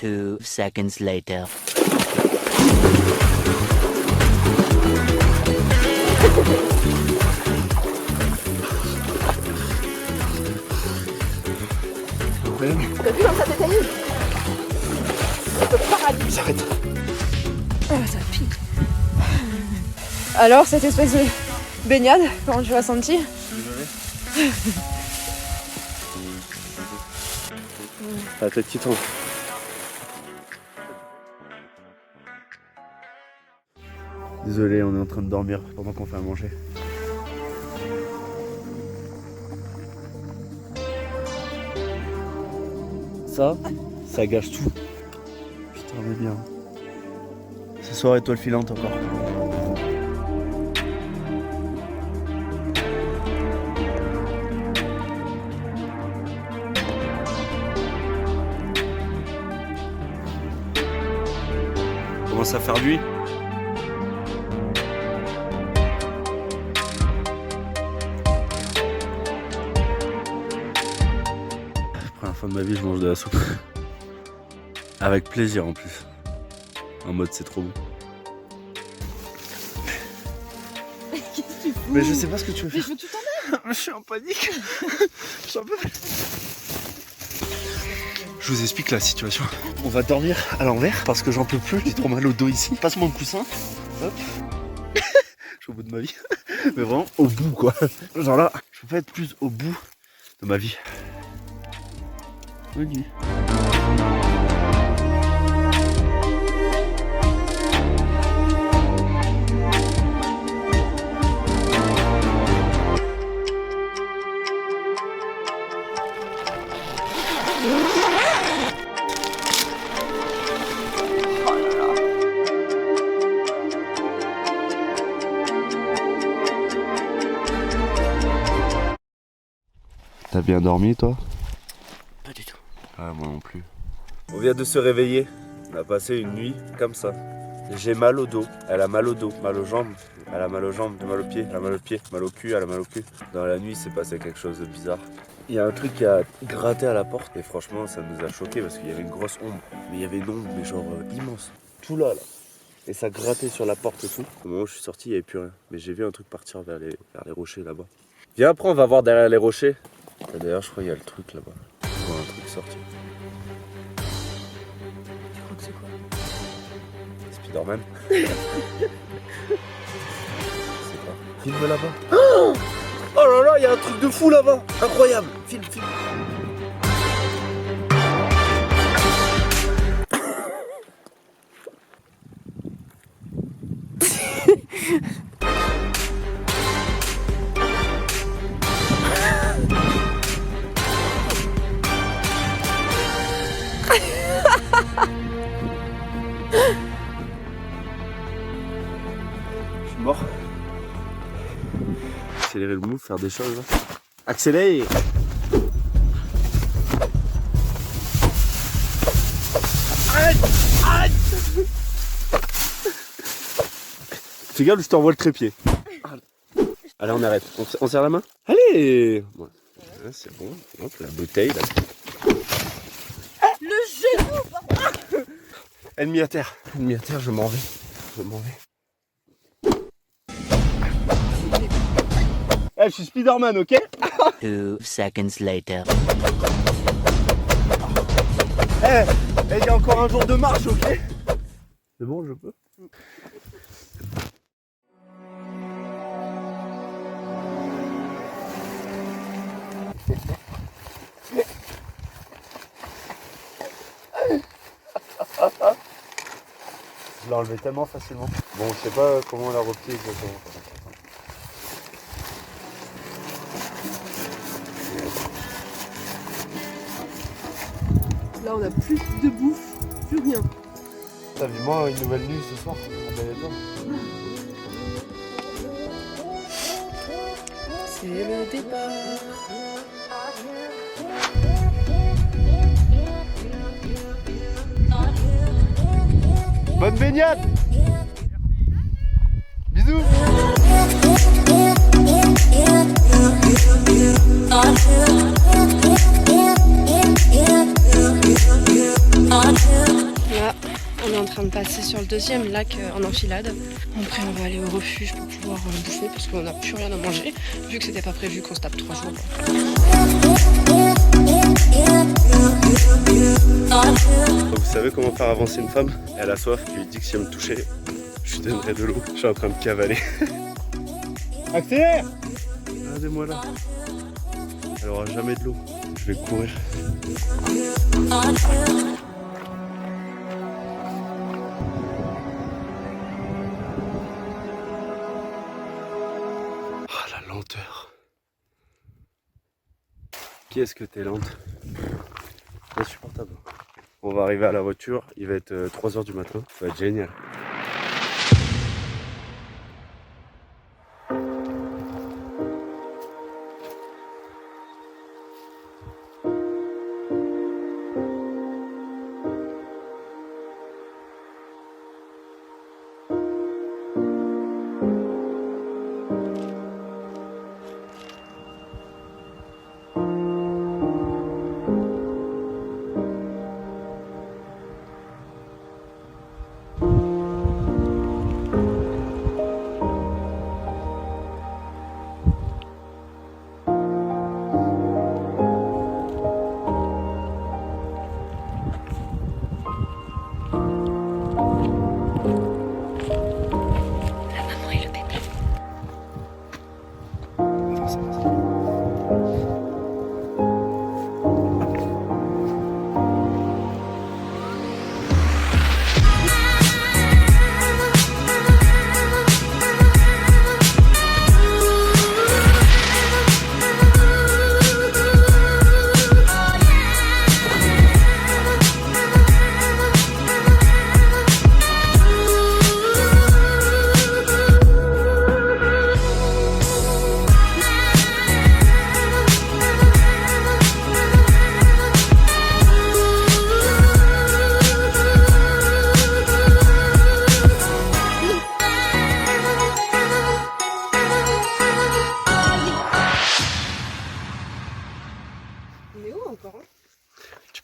2 seconds later. T'as vu comme ça tétanise? Ça peut paralyser. J'arrête. Ah, ça pique. Alors, cette espèce de baignade, comment tu l'as senti? La tête qui tombe. Désolé, on est en train de dormir pendant qu'on fait à manger. Ça gâche tout. Putain, on est bien. Ce soir, étoile filante encore. Commence à faire nuit. Première fois de ma vie, je mange de la soupe. Avec plaisir en plus. En mode c'est trop bon. Qu'est-ce que tu fous? Mais je sais pas ce que tu veux faire. Je veux tout t'en Je suis en panique. Je suis un peu... Je vous explique la situation. On va dormir à l'envers parce que j'en peux plus, j'ai trop mal au dos ici. Passe-moi le coussin. Hop. Je suis au bout de ma vie. Mais vraiment au bout quoi. Genre là, je peux pas être plus au bout de ma vie. Bonne nuit. T'as bien dormi toi? Pas du tout. Ah moi non plus. On vient de se réveiller. On a passé une nuit comme ça. J'ai mal au dos, elle a mal au dos, mal aux jambes, elle a mal aux jambes, mal aux pieds, elle a mal aux pieds, mal au cul, elle a mal au cul. Dans la nuit, c'est passé quelque chose de bizarre. Il y a un truc qui a gratté à la porte et franchement ça nous a choqué parce qu'il y avait une grosse ombre. Mais il y avait une ombre mais genre immense. Tout là. Et ça grattait sur la porte et tout. Au moment où je suis sorti il n'y avait plus rien. Mais j'ai vu un truc partir vers les rochers là-bas. Viens après on va voir derrière les rochers. Et d'ailleurs je crois qu'il y a le truc là-bas. Je vois un truc sortir. Tu crois que c'est quoi? Spider-Man. C'est quoi? Filme là-bas. Oh là là, il y a un truc de fou là-bas. Incroyable. Filme. Je suis mort. Accélérer le move, faire des choses. Accélérer. Arrête. Fais gaffe, je t'envoie le trépied. Allez, on arrête. On serre la main. Allez. Ouais, c'est bon. Hop, la bouteille là. Le genou. Ennemi à terre, je m'en vais. Eh, je suis Spider-Man, ok? 2 seconds later. Eh, il y a encore un jour de marche, ok? C'est bon, je peux? Je l'ai enlevé tellement facilement. Bon, je sais pas comment on l'a replié exactement. Là, on a plus de bouffe, plus rien. T'as vu moi une nouvelle nuit ce soir? C'est le départ. Bonne baignade! Bisous! Là, on est en train de passer sur le deuxième lac en enfilade. Après, on va aller au refuge pour pouvoir bouffer parce qu'on n'a plus rien à manger, vu que c'était pas prévu qu'on se tape 3 jours. Vous savez comment faire avancer une femme? Elle a soif, tu lui dis que si elle me touchait, je lui donnerais de l'eau. Je suis en train de cavaler. Accélère! Regardez-moi là. Elle aura jamais de l'eau. Je vais courir. Oh la lenteur. Qui est-ce que t'es lente? Insupportable. On va arriver à la voiture, il va être 3h du matin, ça va être génial.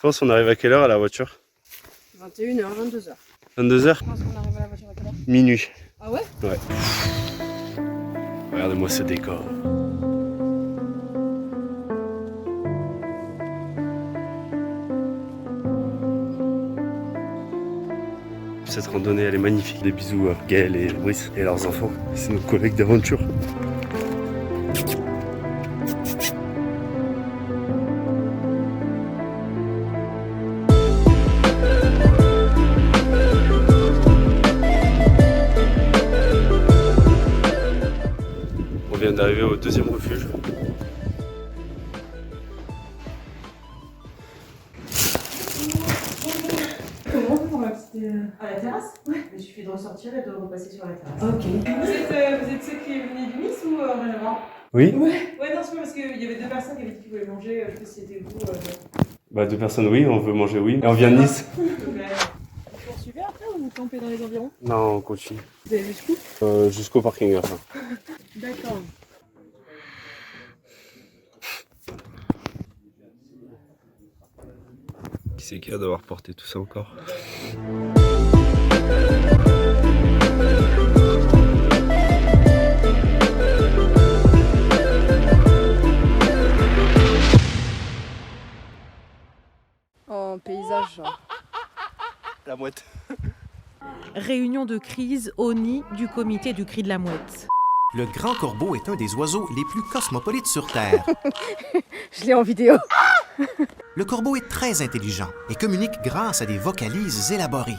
penses qu'on arrive à quelle heure à la voiture? 21h, 22h. 22h? Je pense qu'on arrive à la voiture à quelle heure? Minuit. Ah ouais? Ouais. Regardez-moi ce décor. Cette randonnée elle est magnifique. Des bisous à Gaël et Brice et leurs enfants. C'est nos collègues d'aventure. On vient d'arriver au deuxième refuge. Comment on va à la terrasse? Ouais, il suffit de ressortir et de repasser sur la terrasse. Ok. Vous êtes ceux qui venaient du Nice ou rien à voir? Oui. Ouais, non, c'est pas parce qu'il y avait deux personnes qui avaient dit qu'ils voulaient manger, je sais pas si c'était vous. Bah 2 personnes oui, on veut manger oui. Et on vient de Nice. Vous poursuivez après ou vous campez dans les environs? Non, on continue. Vous allez jusqu'où? Jusqu'au parking après. D'accord. Qui c'est qui va devoir porter tout ça encore? En paysage, genre. La mouette. Réunion de crise au nid du comité du cri de la mouette. Le grand corbeau est un des oiseaux les plus cosmopolites sur Terre. Je l'ai en vidéo. Le corbeau est très intelligent et communique grâce à des vocalises élaborées.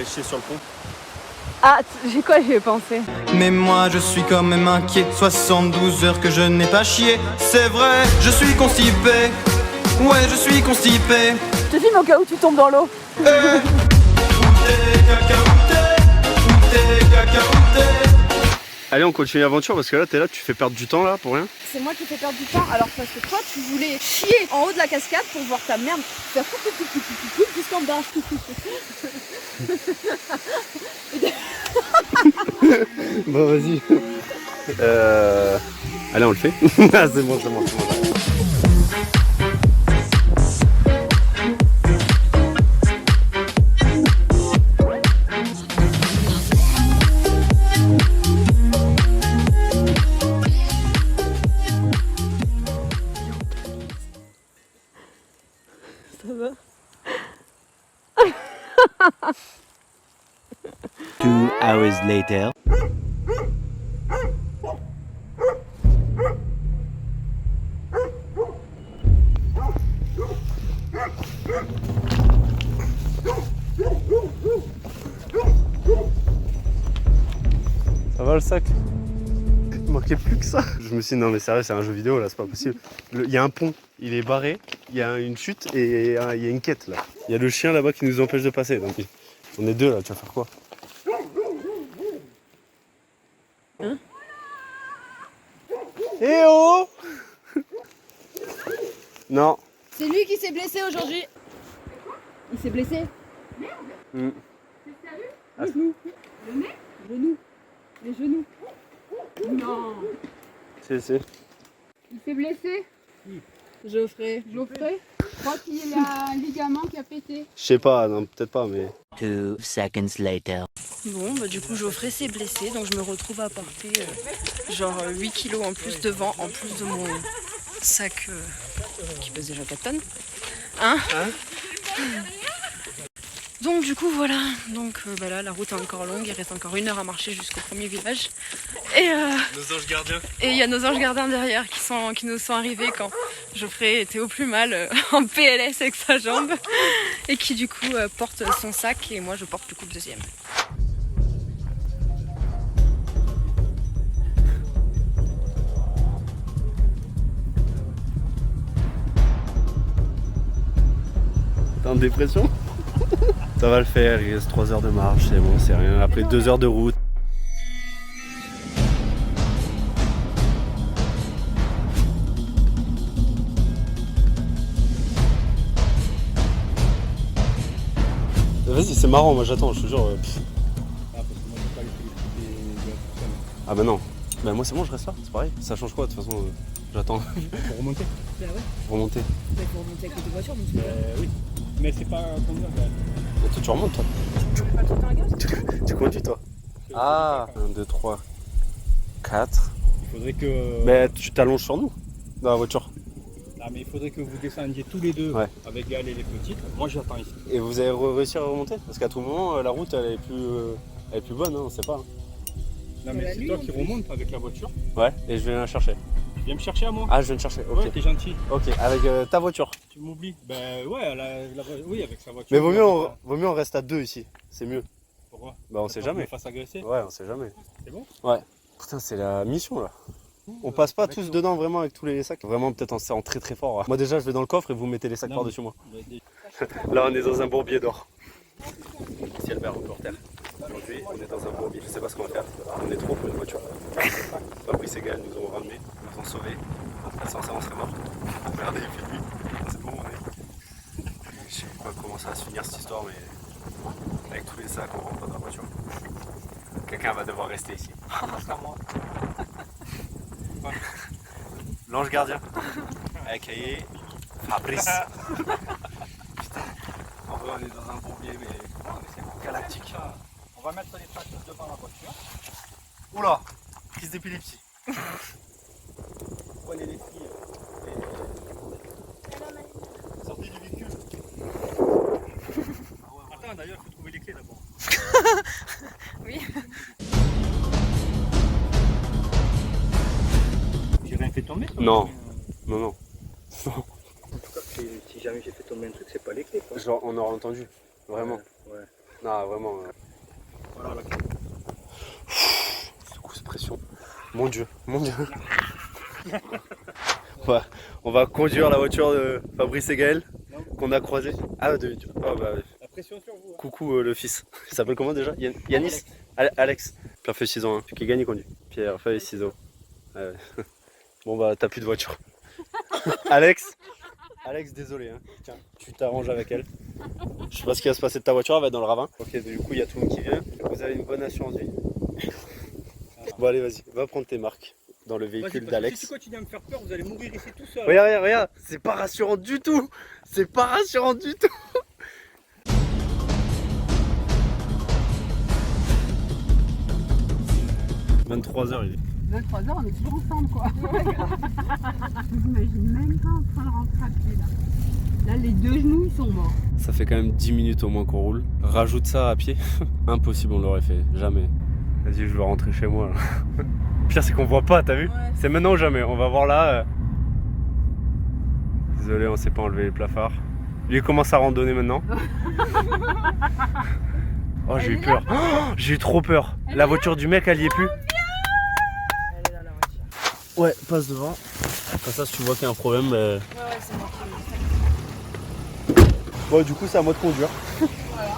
Sur le pont. Ah, j'ai quoi, j'y ai pensé. Mais moi je suis quand même inquiet, 72 heures que je n'ai pas chié. C'est vrai, je suis constipé. Ouais, je suis constipé. Je te filme au cas où tu tombes dans l'eau. Allez, on continue l'aventure parce que là, t'es là, tu fais perdre du temps là pour rien. C'est moi qui fais perdre du temps, alors parce que toi tu voulais chier en haut de la cascade pour voir ta merde faire tout jusqu'en bas. Bon, vas-y. Allez, on le fait. Ah, c'est bon, c'est bon, c'est bon. Ça va? 2 hours later. Ça va le sac? Il manquait plus que ça. Je me suis dit non mais sérieux, c'est un jeu vidéo là, c'est pas possible. Il y a un pont, il est barré, il y a une chute et il y a une quête là. Il y a le chien là-bas qui nous empêche de passer. Donc on est deux là, tu vas faire quoi? Hein? Eh oh! Non. C'est lui qui s'est blessé aujourd'hui. Il s'est blessé? Mm. Le genou. Le nez? Genou. Les genoux. Non. Si. Il s'est blessé? Geoffrey. Geoffrey? Je crois qu'il y a un ligament qui a pété. Je sais pas, non peut-être pas mais... 2 seconds later. Bon, bah du coup Geoffrey s'est blessé, donc je me retrouve à porter genre 8 kilos en plus devant, en plus de mon sac qui pèse déjà 4 tonnes. Hein? Donc du coup voilà, donc bah là la route est encore longue, il reste encore 1 heure à marcher jusqu'au premier village. Et Nos anges gardiens. Et il y a nos anges gardiens derrière qui nous sont arrivés quand Geoffrey était au plus mal en PLS avec sa jambe et qui du coup porte son sac et moi je porte du coup le deuxième. T'es en dépression? Ça va le faire, il reste 3 heures de marche, c'est bon, c'est rien. Après 2 heures de route. Vas-y, c'est marrant, moi j'attends, je te jure. Ah bah non. Bah moi c'est bon, je reste là, c'est pareil. Ça change quoi de toute façon, j'attends. Pour remonter. Bah ouais. Pour remonter. Bah, pour remonter avec les deux voitures, donc Oui. Mais c'est pas combien Et toi tu remontes toi. tu mets pas le truc dans la gaz. Tu conduis toi. Ah 1, 2, 3, 4. Il faudrait que. Mais tu t'allonges sur nous, dans la voiture. Ah, mais il faudrait que vous descendiez tous les deux avec Gaël et les petites. Moi j'attends ici. Et vous avez réussi à remonter? Parce qu'à tout moment, la route elle est plus bonne, hein, on sait pas. Hein. Non, mais c'est toi qui remontes avec la voiture. Ouais, et je viens la chercher. Tu viens me chercher à moi. Ah, je viens te chercher, ok. Ouais, t'es gentil. Ok, avec ta voiture. Tu m'oublies. Ben ouais, oui, avec sa voiture. Mais vaut mieux on reste à 2 ici, c'est mieux. Pourquoi? Bah on sait jamais. On fasse agresser. Ouais, on sait jamais. C'est bon? Ouais. Putain, c'est la mission là. On passe pas tous dedans vraiment avec tous les sacs. Vraiment peut-être en serrant très très fort. Moi déjà je vais dans le coffre et vous mettez les sacs par-dessus moi. Là on est dans un bourbier d'or. Ici Albert reporter. Aujourd'hui on est dans un bourbier. Je sais pas ce qu'on va faire. On est trop pour une voiture. Fabrice et Gaël nous ont ramenés, nous ont sauvés. Sans ça on serait mort. Regardez il fait nuit. C'est bon on est. Je sais pas comment ça va se finir cette histoire mais avec tous les sacs on rentre pas dans la voiture. Quelqu'un va devoir rester ici. L'ange gardien. A.K.A. Fabrice. Putain. En vrai, on est dans un bourbier, mais c'est galactique. On va mettre les sacs devant la voiture. Oula, crise d'épilepsie. Prenez les filles. Sortez du véhicule. Attends, d'ailleurs, il faut trouver les clés d'abord. Oui. J'ai rien fait tomber? Non. Non. En tout cas, si jamais j'ai fait tomber un truc, c'est pas les clés. Quoi. Genre, on aura entendu. Vraiment. Ouais. Non, vraiment. Voilà la clé. Secoue cette pression. Mon Dieu. On va conduire la voiture de Fabrice et Gaël qu'on a croisé. Ah, bah, La pression sur vous. Hein. coucou le fils. Il s'appelle comment déjà? Yanis? Alex. Pierre fait ciseaux, hein. Qui gagne, il conduit. Pierre fait ciseaux. Bon bah t'as plus de voiture. Alex, désolé, hein. Tiens, tu t'arranges avec elle. Je sais pas ce qui va se passer de ta voiture, elle va être dans le ravin. Ok, du coup il y a tout le monde qui vient. Vous avez une bonne assurance vie. Bon allez vas-y, va prendre tes marques dans le véhicule d'Alex. Si tu continues à me faire peur, vous allez mourir ici tout seul. Regarde, c'est pas rassurant du tout. 23h il est. 23h, on est toujours ensemble quoi. Je m'imagine même pas en train de rentrer à pied là. Là, les deux genoux ils sont morts. Ça fait quand même 10 minutes au moins qu'on roule. Rajoute ça à pied. Impossible, on l'aurait fait. Jamais. Vas-y, je veux rentrer chez moi. Là. Le pire, c'est qu'on voit pas, t'as vu? Ouais. C'est maintenant ou jamais. On va voir là. Désolé, on s'est pas enlevé les plafards. Lui, il commence à randonner maintenant. Oh, j'ai eu peur. Oh, j'ai eu trop peur. La voiture du mec, elle y est plus. Elle est là, la voiture. Ouais, passe devant. Comme ça, si tu vois qu'il y a un problème. Ouais, c'est moi qui Bon, du coup, c'est à moi de conduire. Voilà.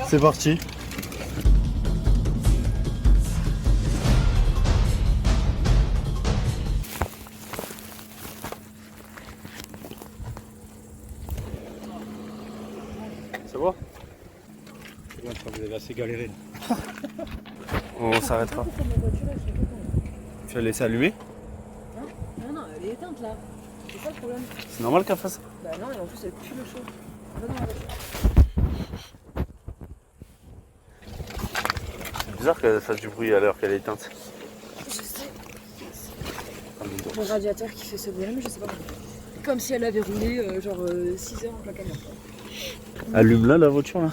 C'est parti. Ça va? Vous avez assez galéré. On s'arrêtera. Tu l'as laissé allumer? Non, elle est éteinte là. C'est ça le problème. C'est normal qu'elle fasse ça? Bah non, et en plus elle pue le chaud. Va dans la voiture. C'est bizarre qu'elle fasse du bruit à l'heure qu'elle est éteinte. Je sais. Mon radiateur qui fait ce bruit, mais je sais pas pourquoi. Comme si elle avait roulé genre 6 heures en plein camion. Allume là la voiture là.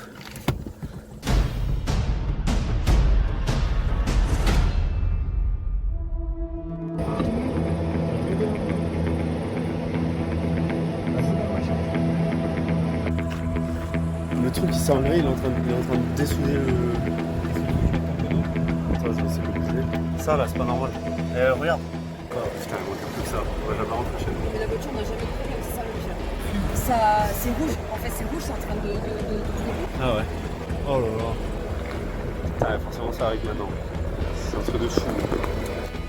Le truc qui s'est enlevé, il est en train de dessouder le. C'est compliqué. Ça là, c'est pas normal. Regarde. Oh putain, il manque plus que ça. On va jamais rentrer chez nous. Mais la voiture n'a jamais de problème, c'est ça le pire. ça, c'est rouge. En fait, c'est rouge, c'est en train de Ah ouais. Oh là là. Ah, forcément, ça arrive maintenant. C'est un truc de fou.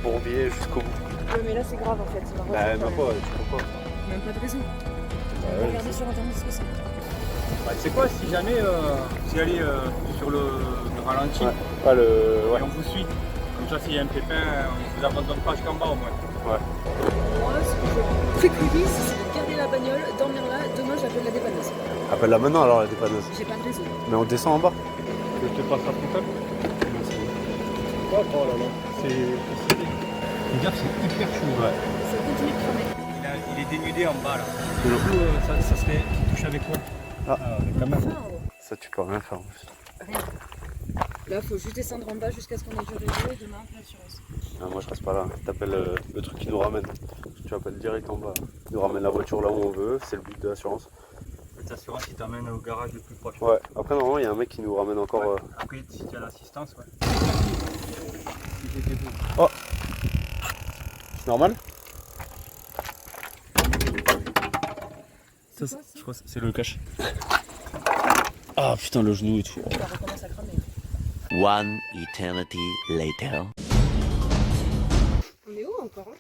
Bourbier jusqu'au bout. Ouais, mais là, c'est grave en fait. Bah, même pas, tu comprends pas. Même pas de raison. ouais, Regardez sur internet ce que c'est. Bah, tu sais quoi, si jamais vous allez sur le ralenti Ouais. et on vous suit, comme ça s'il y a un pépin, on vous abandonne pas jusqu'en bas au moins. Moi, ce que je préconise, c'est de garder la bagnole, dormir là. Demain, j'appelle la dépanneuse. Appelle-la maintenant alors, la dépanneuse. J'ai pas de réseau. Mais on descend en bas. Je te passe la frontale. Oh là là, c'est gaffe, c'est hyper chaud. Ouais. Ça continue de cramer. Il est dénudé en bas là. Du coup, ça serait qui touche avec quoi? Ah, quand même. ça tu peux rien faire en plus. Rien. Là, faut juste descendre en bas jusqu'à ce qu'on ait du réseau et demain, on l'assurance. Ah, moi je reste pas là. T'appelles le truc qui nous ramène. Tu appelles direct en bas. Il nous ramène la voiture là où on veut. C'est le but de l'assurance. L'assurance, il t'amène au garage le plus proche. Ouais. Après normalement il y a un mec qui nous ramène encore. Ouais. Après, si tu as l'assistance, ouais. Oh. C'est normal? Ça, je crois que c'est le cache. Ah putain le genou et tout. Ça recommence à cramer. One eternity later. On est où encore hein?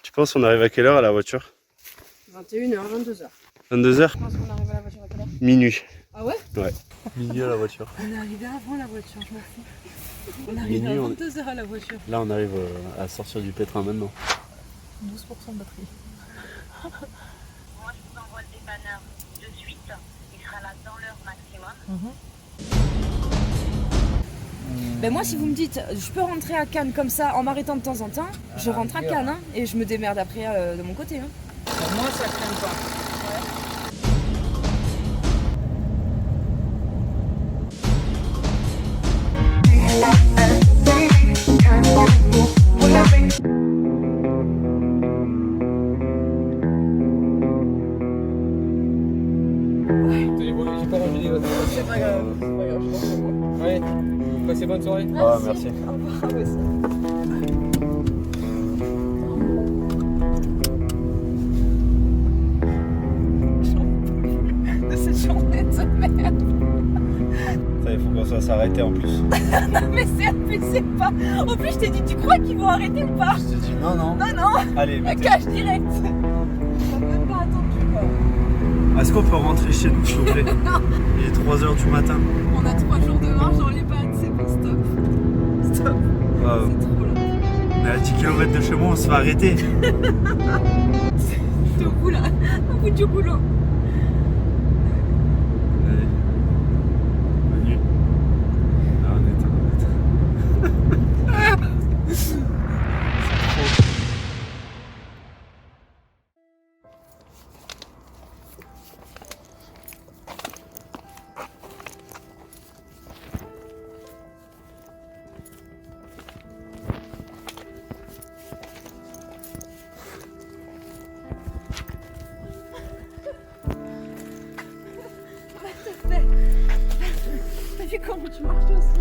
Tu penses on arrive à quelle heure à la voiture? 21h, 22h. 22h? Je pense qu'on arrive à la voiture à quelle heure? Minuit. Ah ouais? Ouais. Minuit à la voiture. On est arrivé avant la voiture, je m'en fous. On arrive Minuit, à on 22h à la voiture. Là on arrive à sortir du pétrin maintenant. 12% de batterie. Moi, je vous envoie le dépanneur de suite. Il sera là dans l'heure maximum. Ben moi, si vous me dites, je peux rentrer à Cannes comme ça en m'arrêtant de temps en temps, je rentre à Cannes hein, et je me démerde après de mon côté. Hein. Pour moi, ça craint pas. J'ai pas rangé les votes. C'est pas grave, je pense que moi. Ouais, passez bonne soirée. Ah merci. Au revoir, à vous aussi. De cette journée de merde. Ça il faut qu'on soit s'arrêter en plus. Mais c'est abusé pas. En plus, je t'ai dit, tu crois qu'ils vont arrêter ou pas? Je te dis non non. Non, non. Allez, Un cache direct. On n'a même pas attendu quoi. Est-ce qu'on peut rentrer chez nous s'il vous plaît? Il est 3h du matin. On a 3 jours de marche dans les pattes, c'est bon, stop. Stop. Wow. C'est trop là. Mais à 10 km de chez moi on se fait arrêter. T'es au bout là, au bout du rouleau. Allez. Bonne nuit. Ah, on est. C'est trop. T'as vu comment tu marches aussi?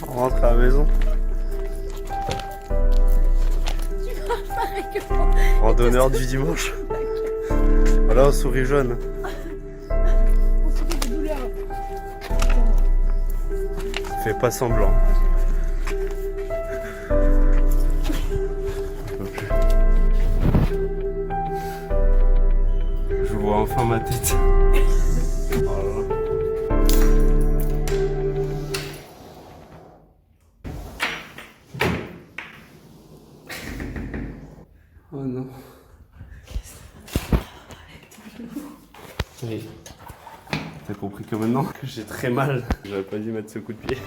On rentre à la maison. Tu marches pareil que moi. Randonneur du dimanche. Voilà, on sourit jaune. On sourit de douleur. Fais pas semblant. Je vois enfin ma tête. Oh là là. Oh non. Oui. T'as compris que maintenant que j'ai très mal. J'aurais pas dû mettre ce coup de pied.